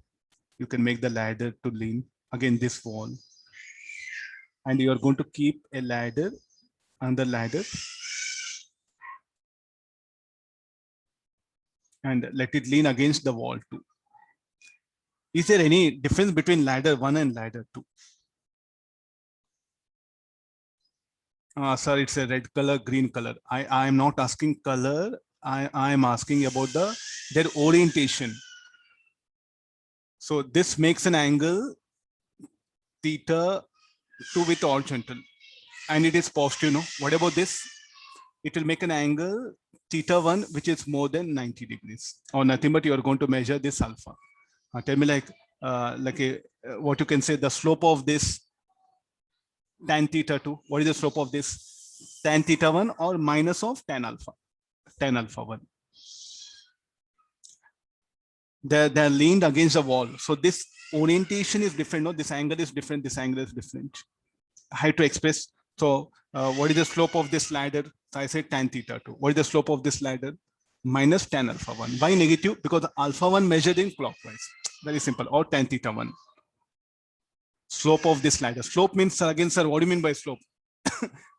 You can make the ladder to lean again this wall, and you are going to keep a ladder on the ladder and let it lean against the wall 2. Is there any difference between ladder 1 and ladder 2? Sir, it's a red color, green color. I am not asking color. I am asking about their orientation. So this makes an angle theta 2 with horizontal, and it is positive. No, what about this? It will make an angle theta 1 which is more than 90 degrees, or nothing but you are going to measure this alpha. Tell me, like what you can say the slope of this tan theta 2. What is the slope of this? Tan theta 1 or minus of tan alpha 1. They're leaned against the wall. So this orientation is different. No, this angle is different. This angle is different. I have to express. So what is the slope of this ladder? So I said tan theta 2. What is the slope of this ladder? Minus tan alpha 1. Why negative? Because alpha 1 measured in clockwise. Very simple. Or tan theta 1. Slope of this ladder. Slope means, again, sir, what do you mean by slope?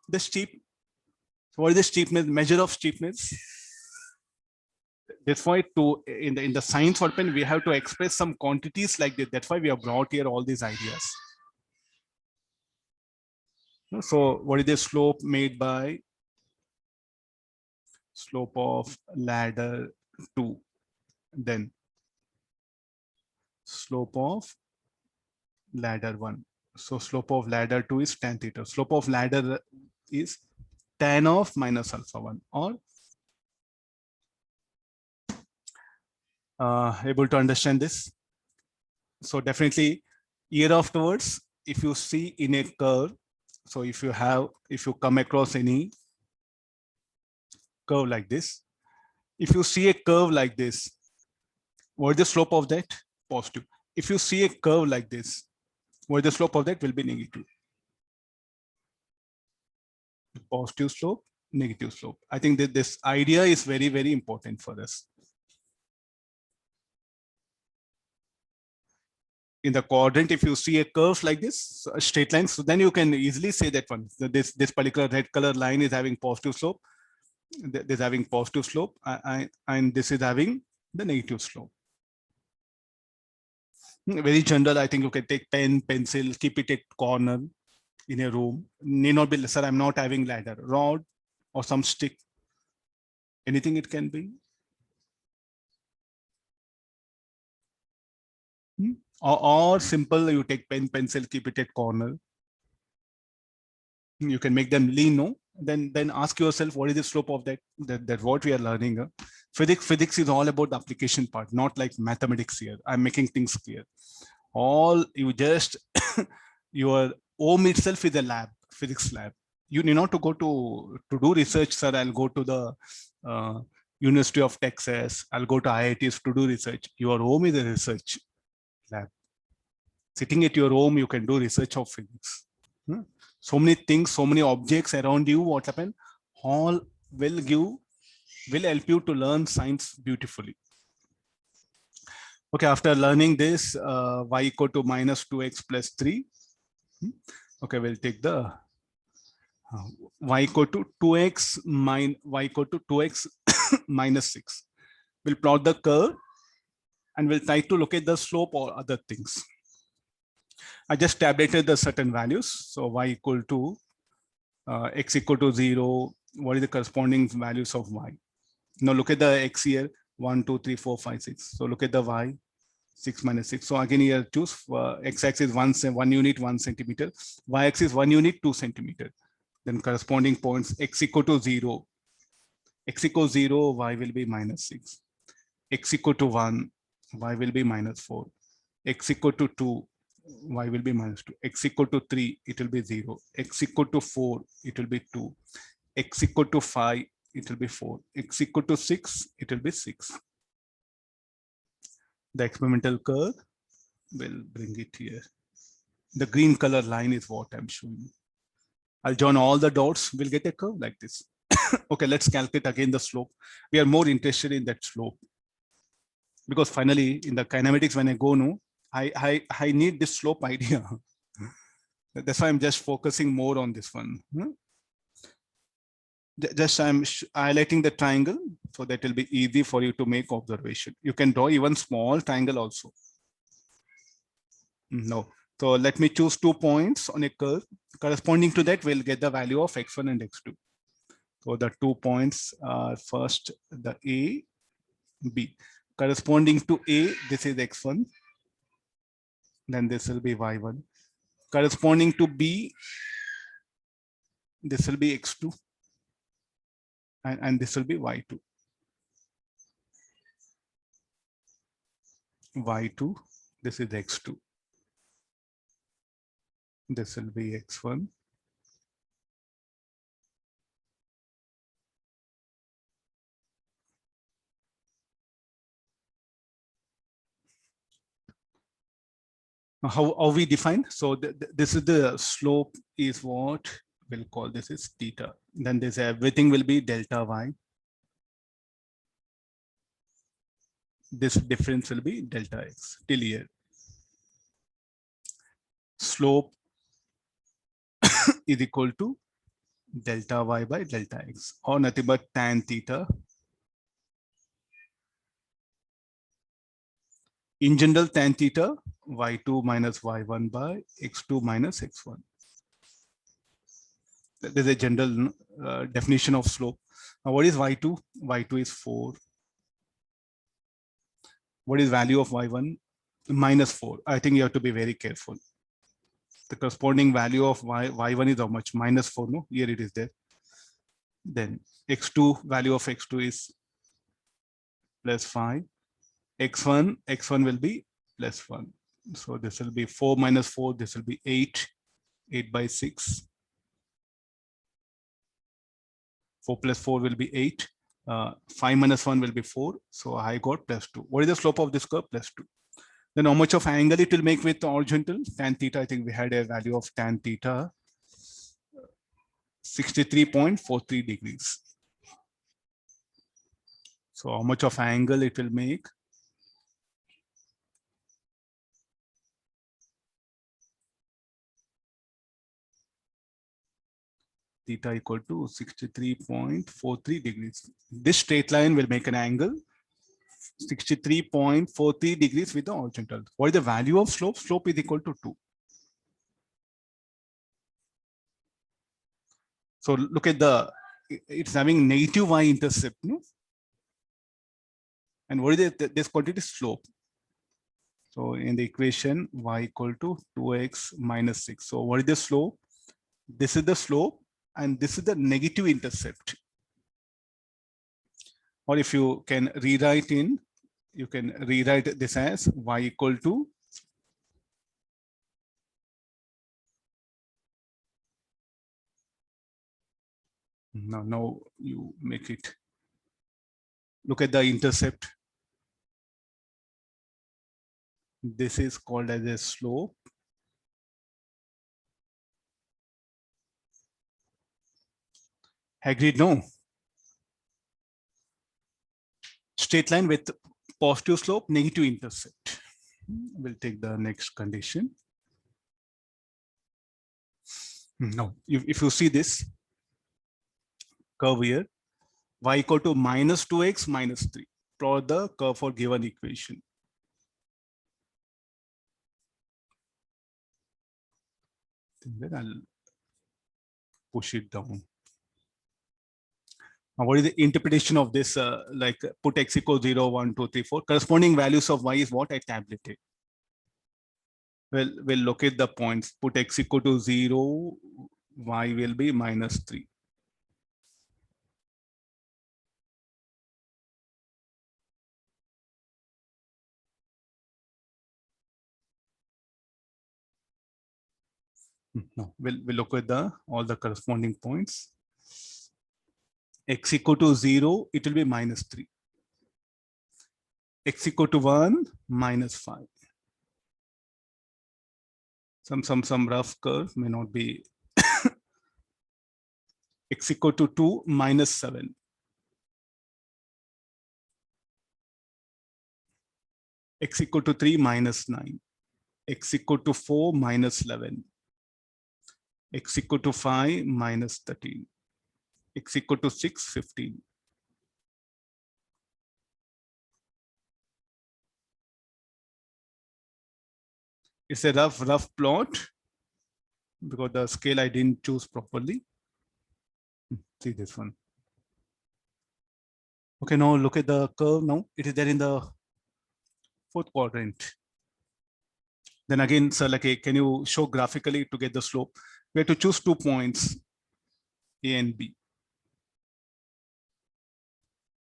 The steep. So what is the steepness? Measure of steepness. That's why in the science department we have to express some quantities like this. That's why we have brought here all these ideas. So what is the slope made by slope of ladder 2? Then slope of ladder 1. So slope of ladder 2 is tan theta. Slope of ladder is tan of minus alpha 1. Or able to understand this? So definitely year afterwards, if you see in a curve, so if you come across any curve like this, if you see a curve like this, what is the slope of that? Positive. If you see a curve like this, what is the slope of that? Will be negative. Positive slope, negative slope. I think that this idea is very, very important for us. In the quadrant, if you see a curve like this, a straight line, so then you can easily say that one, this particular red color line is having positive slope, this is having positive slope, and this is having the negative slope. Very general. I think you can take pen, pencil, keep it at corner in a room. Need not be, sir, I'm not having ladder, rod or some stick, anything it can be. Or simple, you take pen, pencil, keep it at corner. You can make them lean, no? Then ask yourself, what is the slope of that what we are learning? Physics is all about the application part, not like mathematics here. I'm making things clear. All you just your home itself is a lab, physics lab. You need not to go to do research, sir. I'll go to the University of Texas. I'll go to IITs to do research. Your home is a research lab. Sitting at your home, you can do research of physics. So many things, so many objects around you, what happen? All will help you to learn science beautifully. Okay, after learning this, y equal to minus 2x plus 3. Okay, we'll take the y equal to 2x minus 6. We'll plot the curve and we'll try to look at the slope or other things. I just tabulated the certain values. So y equal to x equal to 0. What is the corresponding values of y? Now look at the x here, 1, 2, 3, 4, 5, 6. So look at the y, 6 minus 6. So again here choose x-axis 1 unit, 1 centimeter. Y-axis 1 unit, 2 centimeter. Then corresponding points, x equal to 0. X equal to 0, y will be minus 6. X equal to 1, y will be minus 4. X equal to 2, y will be minus 2. X equal to 3, it will be 0. X equal to 4, it will be 2. X equal to 5, it will be 4. X equal to 6, it will be 6. The experimental curve will bring it here. The green color line is what I'm showing. I'll join all the dots, we'll get a curve like this. Okay, let's calculate again the slope. We are more interested in that slope. Because finally, in the kinematics, when I go, no, I need this slope idea. That's why I'm just focusing more on this one. Just I'm highlighting the triangle so that it will be easy for you to make observation. You can draw even small triangle also. No. So let me choose 2 points on a curve. Corresponding to that, we'll get the value of x1 and x2. So the 2 points are first the A, B. Corresponding to A, this is x1. Then this will be y1. Corresponding to B, this will be x2. And this will be y2. Y2, this is x2. This will be x1. How we define? So this is the slope is what we'll call this is theta. Then this everything will be delta y. This difference will be delta x till here. Slope is equal to delta y by delta x, or nothing but tan theta. In general, tan theta, y2 minus y1 by x2 minus x1. There's a general definition of slope. Now, what is y2? Y2 is 4. What is value of y1? Minus 4. I think you have to be very careful. The corresponding value of y1 is how much? Minus 4, no? Here it is there. Then x2, value of x2 is plus 5. x1 will be plus 1. So this will be 4 minus 4. This will be 8. 8 by 6. 4 plus 4 will be 8. 5 minus 1 will be 4. So I got plus 2. What is the slope of this curve? Plus 2. Then how much of angle it will make with the horizontal? Tan theta, I think we had a value of tan theta, 63.43 degrees. So how much of angle it will make? Theta equal to 63.43 degrees. This straight line will make an angle 63.43 degrees with the horizontal. What is the value of slope? Slope is equal to 2. So look at it's having negative y-intercept, no? And what is this quantity? Slope. So in the equation, y equal to 2x minus 6. So what is the slope? This is the slope, and this is the negative intercept. Or if you can rewrite you can rewrite this as y equal to now you make it. Look at the intercept. This is called as a slope. Agreed? No. Straight line with positive slope, negative intercept. We'll take the next condition. Now, if you see this curve here, y equal to minus 2x minus 3. Plot the curve for given equation. Then I'll push it down. Now, what is the interpretation of this? Like put x equals 0, 1, 2, 3, 4. Corresponding values of y is what I tabulated. Well, we'll locate the points. Put x equal to 0, y will be minus 3. No, we'll look at all the corresponding points. X equal to 0, it will be minus 3. X equal to 1, minus 5. Some rough curve may not be. X equal to 2, minus 7. X equal to 3, minus 9. X equal to 4, minus 11. X equal to 5, minus 13. X equal to 6, 15. It's a rough plot because the scale I didn't choose properly. See this one. Okay, now look at the curve now. It is there in the fourth quadrant. Then again, sir, like, can you show graphically to get the slope? We have to choose 2 points, A and B.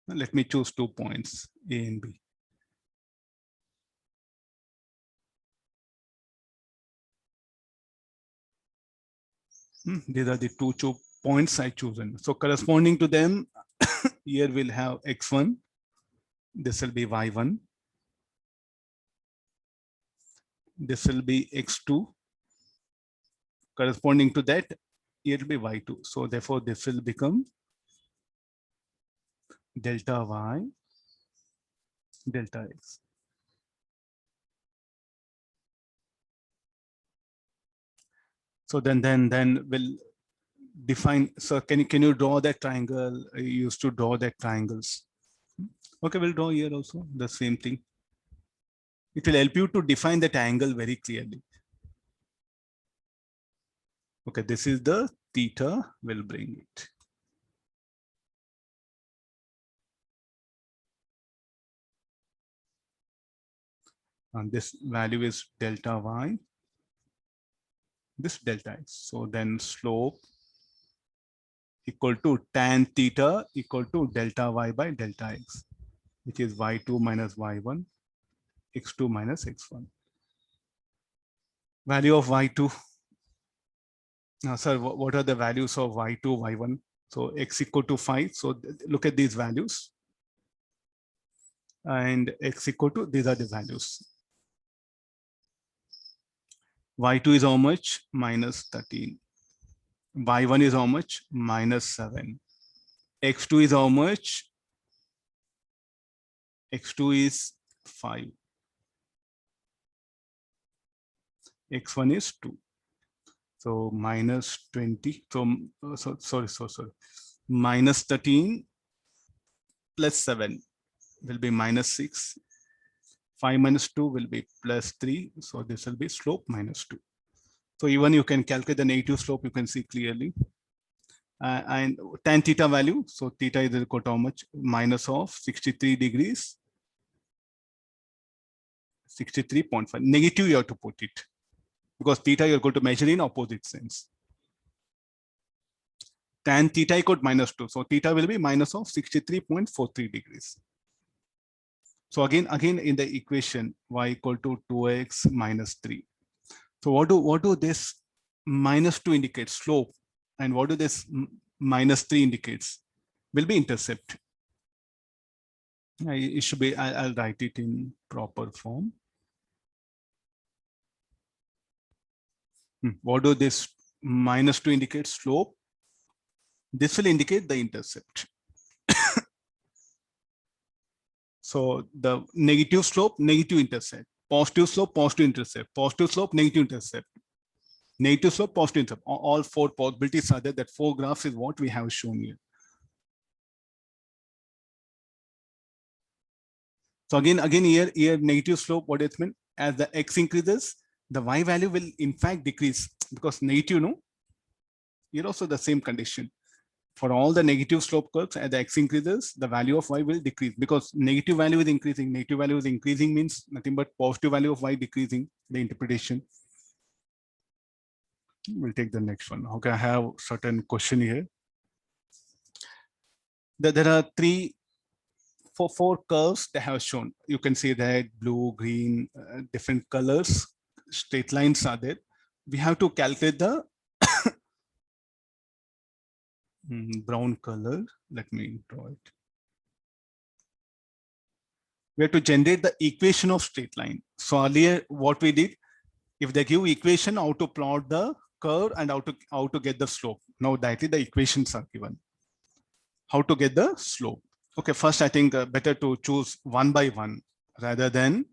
Let me choose 2 points, A and B. These are the two points I chosen. So corresponding to them, here we'll have x1. This will be y1. This will be x2. Corresponding to that, it will be y2. So therefore, this will become delta y, delta x. So then we'll define. So can you draw that triangle? I used to draw that triangles. Okay, we'll draw here also the same thing. It will help you to define that angle very clearly. Okay, this is the theta. We'll bring it. And this value is delta y. This delta x. So then slope equal to tan theta equal to delta y by delta x, which is y2 minus y1, x2 minus x1. Value of y2. Now, sir, what are the values of y2, y1? So x equal to 5. So look at these values. And x equal to, these are the values. Y2 is how much? Minus 13. Y1 is how much? Minus 7. X2 is how much? X2 is 5. X1 is 2. So minus 20. So sorry. Minus 13 plus 7 will be minus 6. 5 minus 2 will be plus 3. So this will be slope minus 2. So even you can calculate the negative slope, you can see clearly. And tan theta value. So theta is equal to how much? Minus of 63 degrees. 63.5. Negative you have to put it. Because theta you're going to measure in opposite sense. Tan theta equal to minus 2. So theta will be minus of 63.43 degrees. So again in the equation, y equal to 2x minus 3. So what do this minus 2 indicate? Slope. And what do this minus 3 indicates? Will be intercept. It should be, I'll write it in proper form. What do this minus 2 indicate? Slope. This will indicate the intercept. So the negative slope, negative intercept. Positive slope, positive intercept. Positive slope, negative intercept. Negative slope, positive intercept. All four possibilities are there. That 4 graphs is what we have shown here. So again here negative slope, what it means? As the x increases, the y value will in fact decrease, because negative, no? Here also the same condition. For all the negative slope curves, as the x increases, the value of y will decrease, because negative value is increasing. Negative value is increasing means nothing but positive value of y decreasing, the interpretation. We'll take the next one. Okay, I have certain question here. There are four curves they have shown. You can see red, blue, green, different colors, straight lines are there. We have to calculate the brown color. Let me draw it. We have to generate the equation of straight line. So earlier what we did, if they give equation, how to plot the curve and how to get the slope. Now that is the equations are given. How to get the slope. Okay, first I think better to choose one by one rather than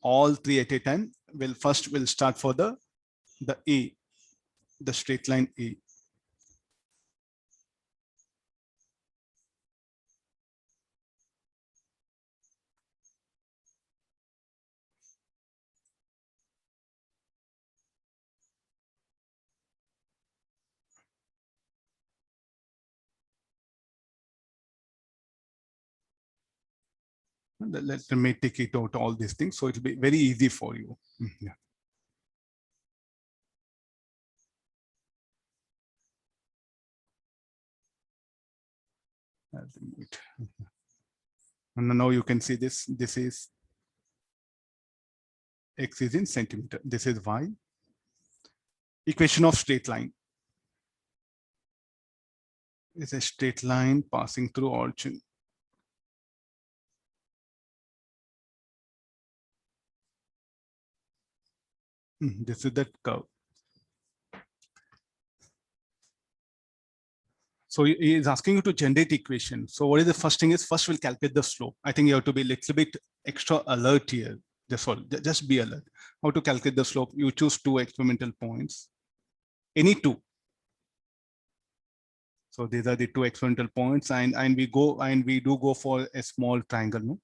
all three at a time. We'll start for the A, the straight line A. Let me take it out all these things, so it'll be very easy for you. Yeah. And now you can see this. This is x is in centimeter. This is y. Equation of straight line is a straight line passing through origin. This is that curve. So he is asking you to generate equation. So what is the first thing is, first we'll calculate the slope. I think you have to be a little bit extra alert here. That's all, just be alert. How to calculate the slope? You choose two experimental points, any two. So these are the two experimental points, and we do go for a small triangle. No?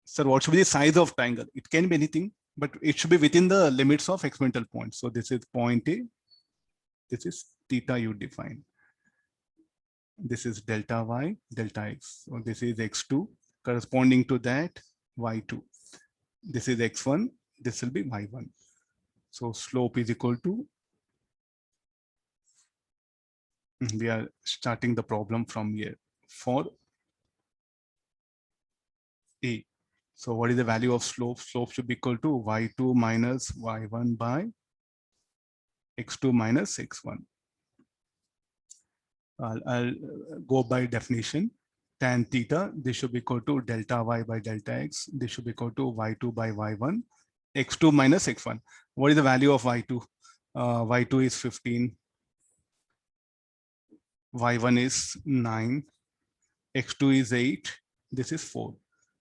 Sir, what should be the size of triangle? It can be anything, but it should be within the limits of experimental points. So this is point A. This is theta you define. This is delta y, delta x. So this is x2, corresponding to that y2. This is x1, this will be y1. So slope is equal to, we are starting the problem from here for A. So what is the value of slope? Slope should be equal to y2 minus y1 by x2 minus x1. I'll go by definition. Tan theta, this should be equal to delta y by delta x. This should be equal to y2 by y1, x2 minus x1. What is the value of y2? Y2 is 15. Y1 is 9. X2 is 8. This is 4.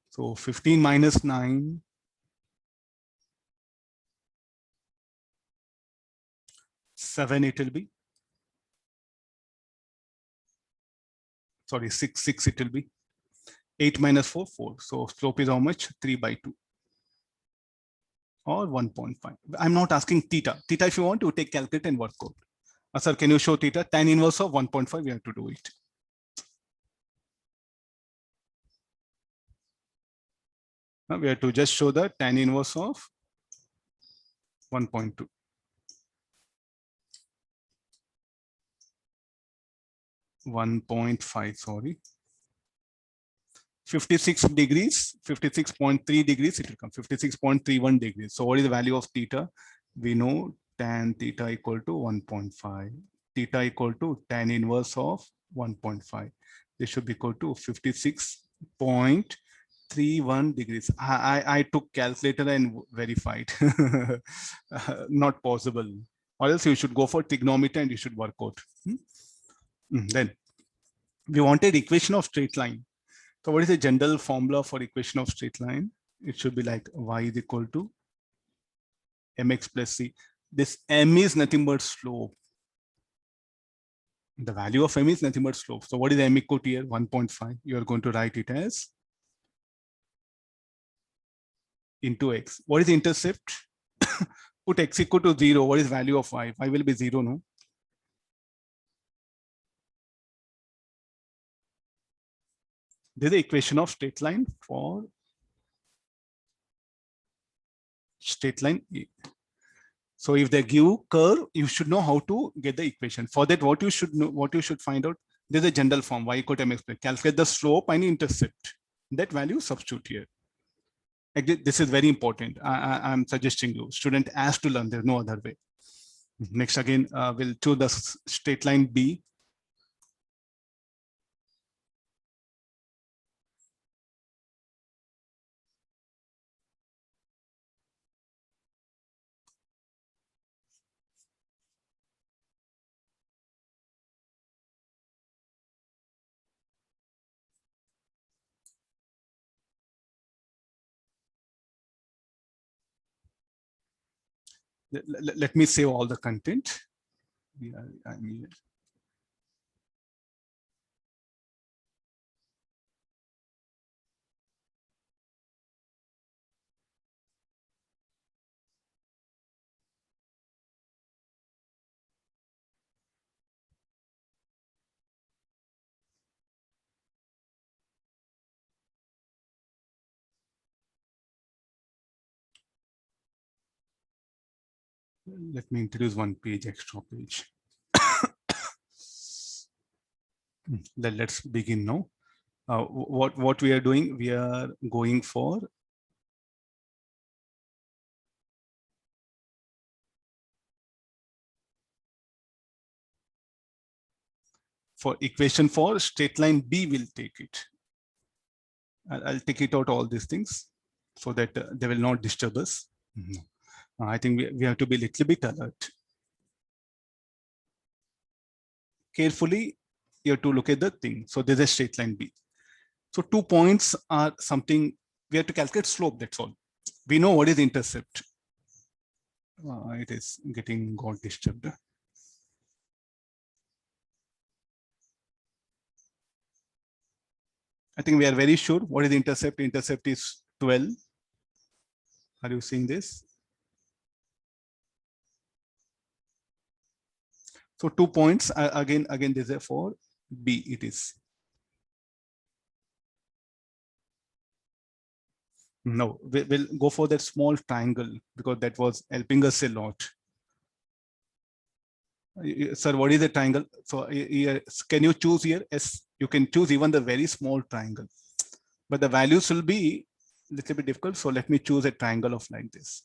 So 15 minus 9. 7 it will be. Sorry, 6 it will be. 8 minus 4, 4. So slope is how much? 3 by 2. Or 1.5. I'm not asking theta. Theta, if you want to take calculate and work out. Sir, can you show theta? Tan inverse of 1.5, we have to do it. Now we have to just show the tan inverse of 1.2. 1.5, sorry. 56 degrees, 56.3 degrees, it will come 56.31 degrees. So what is the value of theta? We know tan theta equal to 1.5. Theta equal to tan inverse of 1.5. This should be equal to 56.31 degrees. I took calculator and verified. Not possible. Or else you should go for trigonometry and you should work out. Then we wanted equation of straight line. So what is the general formula for equation of straight line? It should be like y is equal to mx plus c. This m is nothing but slope. The value of m is nothing but slope. So what is m equal to here? 1.5. You are going to write it as into x. What is the intercept? Put x equal to 0. What is value of y? Y will be 0, no? This is the equation of straight line for straight line A. So if they give curve, you should know how to get the equation. For that, what you should know, what you should find out, there's a general form, y equal to mx plus. Calculate the slope and intercept. That value substitute here. This is very important. I'm suggesting you, student has to learn, there's no other way. Next again, we'll choose the straight line B. Let me save all the content. I mean, let me introduce one page, extra page. Let's begin now. What we are doing, we are going for equation for straight line B, will take it. I'll take it out all these things so that they will not disturb us. No. I think we have to be a little bit alert. Carefully, you have to look at the thing. So there's a straight line B. So 2 points are something we have to calculate slope. That's all. We know what is intercept. It is getting got disturbed. I think we are very sure what is the intercept. Intercept is 12. Are you seeing this? So 2 points again this is for B. It is. No, we'll go for that small triangle because that was helping us a lot. Sir, what is the triangle? So here, can you choose here? Yes, you can choose even the very small triangle, but the values will be a little bit difficult. So let me choose a triangle of like this.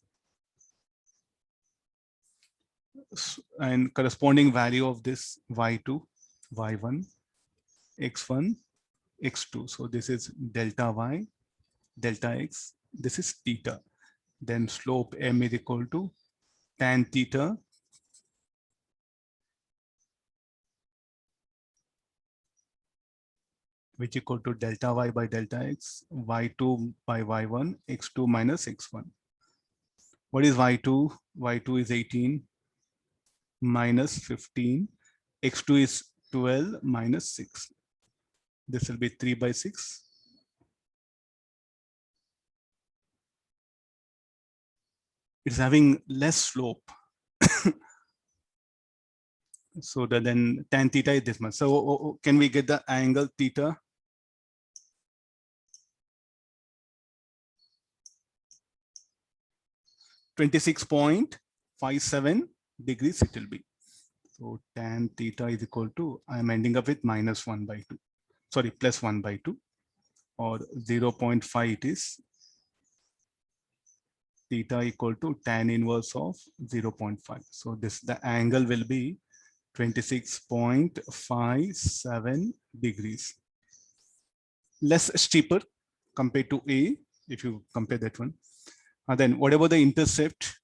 And corresponding value of this y2, y1, x1, x2. So this is delta y, delta x. This is theta. Then slope m is equal to tan theta which equal to delta y by delta x, y2 by y1, x2 minus x1. What is y2? Y2 is 18 minus 15. X2 is 12 minus 6. This will be 3 by 6. It's having less slope. So then tan theta is this much. So can we get the angle theta? .57 degrees it will be. So tan theta is equal to, I'm ending up with minus 1 by 2. Sorry, plus 1 by 2 or 0.5 it is. Theta equal to tan inverse of 0.5. So the angle will be 26.57 degrees. Less steeper compared to A, if you compare that one. And then whatever the intercept,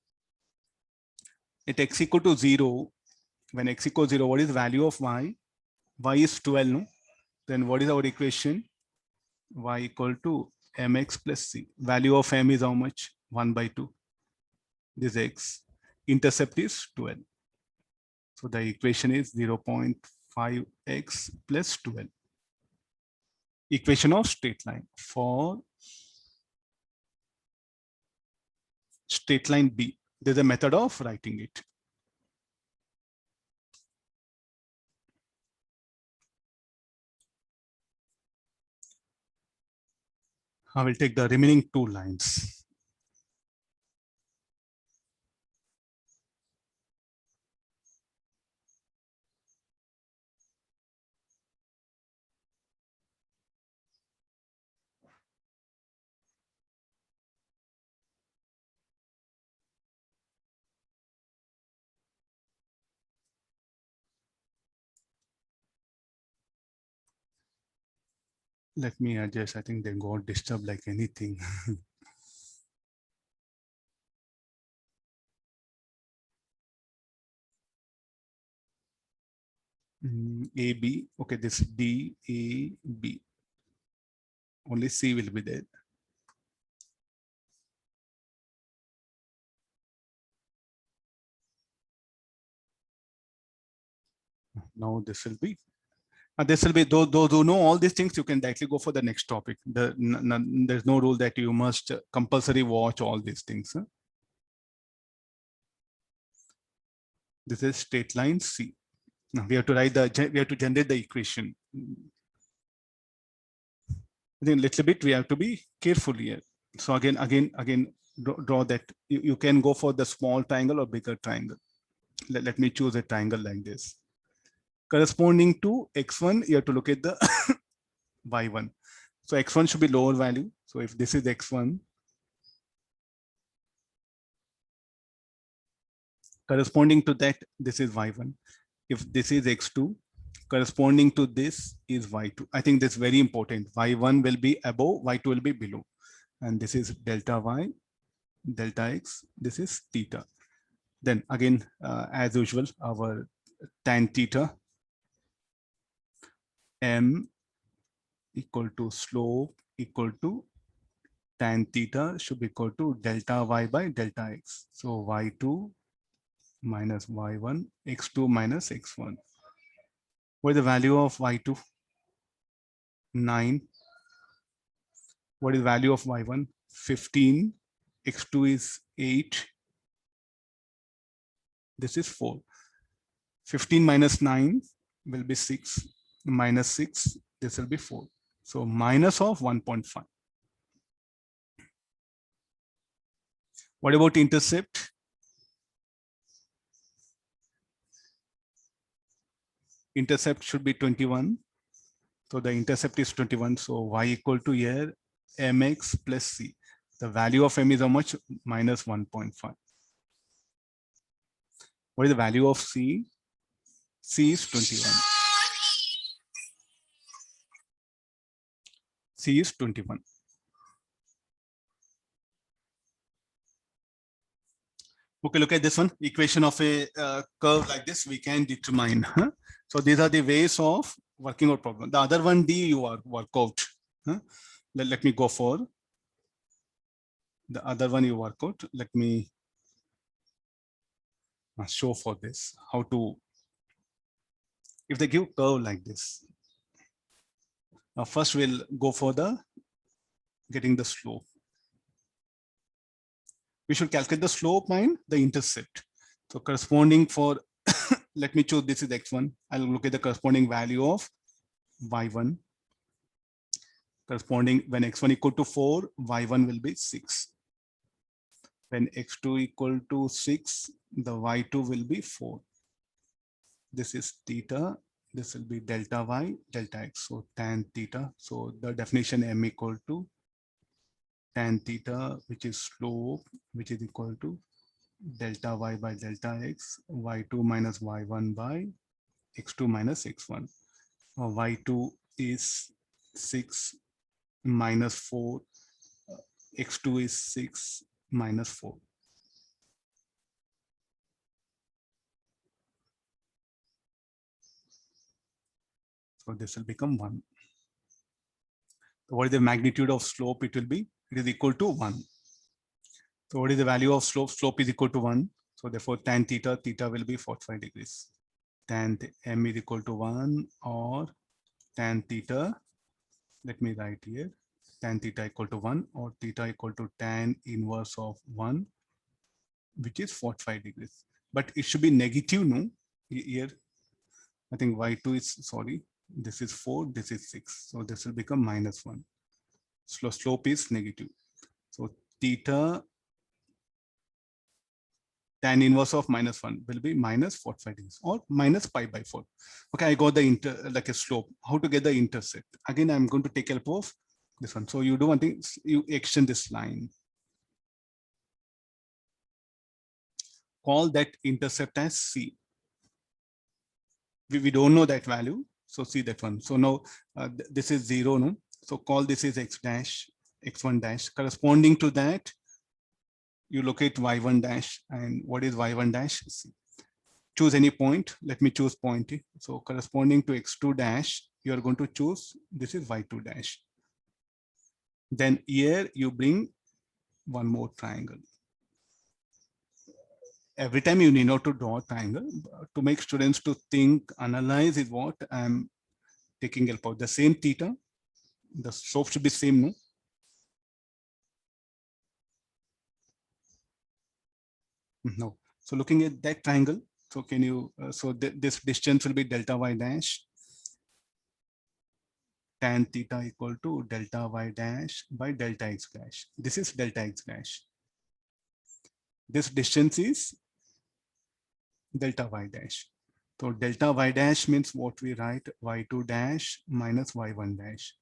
at x equal to 0, when x equals 0, what is value of y? Y is 12, no? Then what is our equation? Y equal to mx plus c. Value of m is how much? 1 by 2. This x. Intercept is 12. So the equation is 0.5x plus 12. Equation of straight line for straight line B. There's a method of writing it. I will take the remaining 2 lines. Let me adjust. I think they got disturbed like anything. AB. Okay, this D, A, B. Only C will be there. Now this will be. This will be those who know all these things. You can directly go for the next topic. There's no rule that you must compulsory watch all these things. Huh? This is straight line C. Now we have to write we have to generate the equation. I think a little bit we have to be careful here. So again, draw that. You can go for the small triangle or bigger triangle. Let me choose a triangle like this. Corresponding to x1, you have to look at the y1. So x1 should be lower value. So if this is x1, corresponding to that, this is y1. If this is x2, corresponding to this is y2. I think that's very important. Y1 will be above, y2 will be below. And this is delta y, delta x, this is theta. Then again, as usual, our tan theta, m equal to slope equal to tan theta should be equal to delta y by delta x. So y2 minus y1, x2 minus x1. What is the value of y2? 9. What is the value of y1? 15. x2 is 8. This is 4. 15 minus 9 will be 6. Minus 6, this will be 4. So minus of 1.5. What about intercept? Intercept should be 21. So the intercept is 21. So y equal to here mx plus c. The value of m is how much? Minus 1.5. What is the value of c? C is 21. C is 21. Okay, look at this one. Equation of a curve like this, we can determine. Huh? So these are the ways of working out problem. The other one, D, you are work out. Huh? Let me go for the other one you work out. Let me show for this how to, if they give curve like this. First we'll go for the getting the slope. We should calculate the slope and the intercept. So corresponding for, let me choose this is x1. I'll look at the corresponding value of y1. Corresponding when x1 equal to 4, y1 will be 6. When x2 equal to 6, the y2 will be 4. This is theta. This will be delta y, delta x. So tan theta. So the definition m equal to tan theta, which is slope, which is equal to delta y by delta x, y2 minus y1 by x2 minus x1. Y2 is 6 minus 4, x2 is 6 minus 4. So this will become 1. So what is the magnitude of slope? It will be, it is equal to 1. So what is the value of slope? Slope is equal to 1. So therefore tan theta, theta will be 45 degrees. Tan m is equal to 1 or tan theta, let me write here, tan theta equal to 1 or theta equal to tan inverse of 1, which is 45 degrees. But it should be negative, no? Here, I think y2 is, sorry, this is 4, this is 6. So this will become minus 1. Slope is negative. So theta tan inverse of minus 1 will be minus 45 degrees or minus pi by 4. Okay, I got the like a slope. How to get the intercept? Again, I'm going to take help of this one. So you do one thing, you extend this line. Call that intercept as C. We don't know that value. So see that one. So now this is 0, no? So call this is x dash, x1 dash. Corresponding to that, you locate y1 dash. And what is y1 dash? C. Choose any point. Let me choose point. So corresponding to x2 dash, you are going to choose, this is y2 dash. Then here you bring one more triangle. Every time you need not to draw a triangle to make students to think, analyze is what I'm taking help of. The same theta, the slope should be same, no? No. So looking at that triangle, so can you, so this distance will be delta y dash, tan theta equal to delta y dash by delta x dash. This is delta x dash. This distance is delta y dash. So delta y dash means what we write, y2 dash minus y1 dash,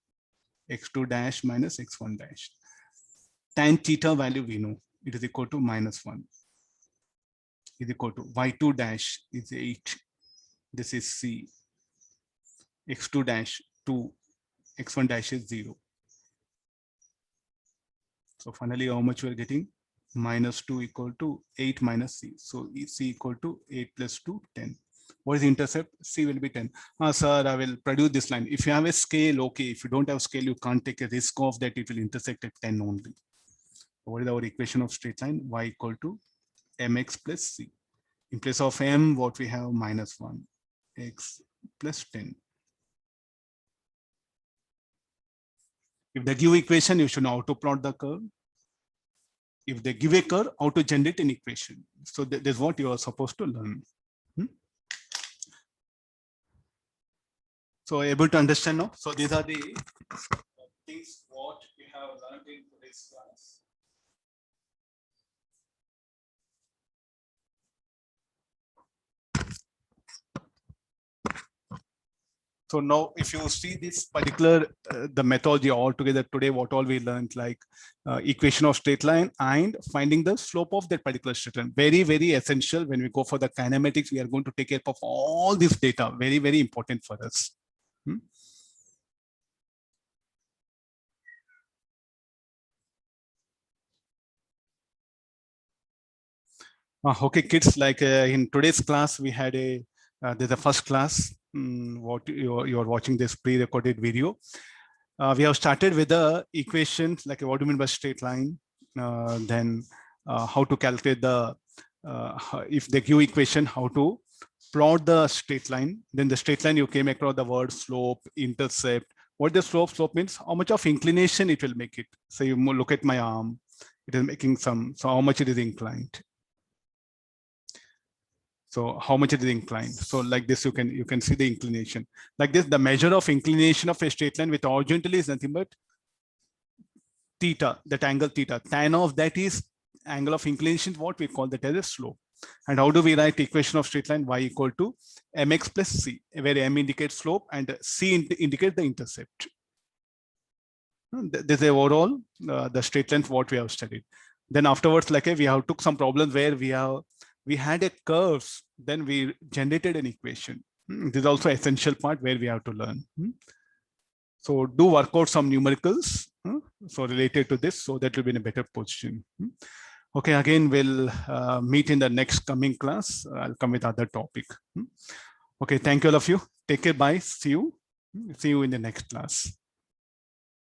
x2 dash minus x1 dash. Tan theta value we know, it is equal to minus 1. Is equal to y2 dash is 8. This is C. x2 dash 2, x1 dash is 0. So finally, how much we are getting? minus 2 equal to 8 minus c. So c equal to 8 plus 2, 10. What is the intercept? C will be 10. Sir, I will produce this line. If you have a scale, okay. If you don't have scale, you can't take a risk of that it will intersect at 10 only. What is our equation of straight line? Y equal to mx plus c. In place of m, what we have? Minus 1, x plus 10. If they give equation, you should know how to plot the curve. If they give a curve, how to generate an equation. So that's what you are supposed to learn. So able to understand now? So these are the things what we have learned in today's class. So now, if you see this particular the methodology altogether today, what all we learned, like equation of straight line and finding the slope of that particular straight line, very, very essential when we go for the kinematics. We are going to take care of all this data, very, very important for us. Okay, kids, like in today's class, we had there's a first class. What you're watching this pre-recorded video. We have started with the equations, like what do you mean by straight line? Then how to calculate the, if they give equation, how to plot the straight line. Then the straight line, you came across the word slope, intercept. What the slope means? How much of inclination it will make it. So you look at my arm, it is making some, so how much it is inclined. So how much it is inclined. So like this, you can see the inclination. Like this, the measure of inclination of a straight line with horizontally is nothing but theta, that angle theta. Tan of that is angle of inclination, what we call that as a slope. And how do we write equation of straight line? Y equal to mx plus c, where m indicates slope and c indicates the intercept. This is overall the straight lines what we have studied. Then afterwards, like we have took some problems where we had a curves, then we generated an equation. This is also essential part where we have to learn. So do work out some numericals, so related to this, so that will be in a better position. Okay, again, we'll meet in the next coming class. I'll come with other topic. Okay, thank you all of you. Take care, bye, see you. See you in the next class.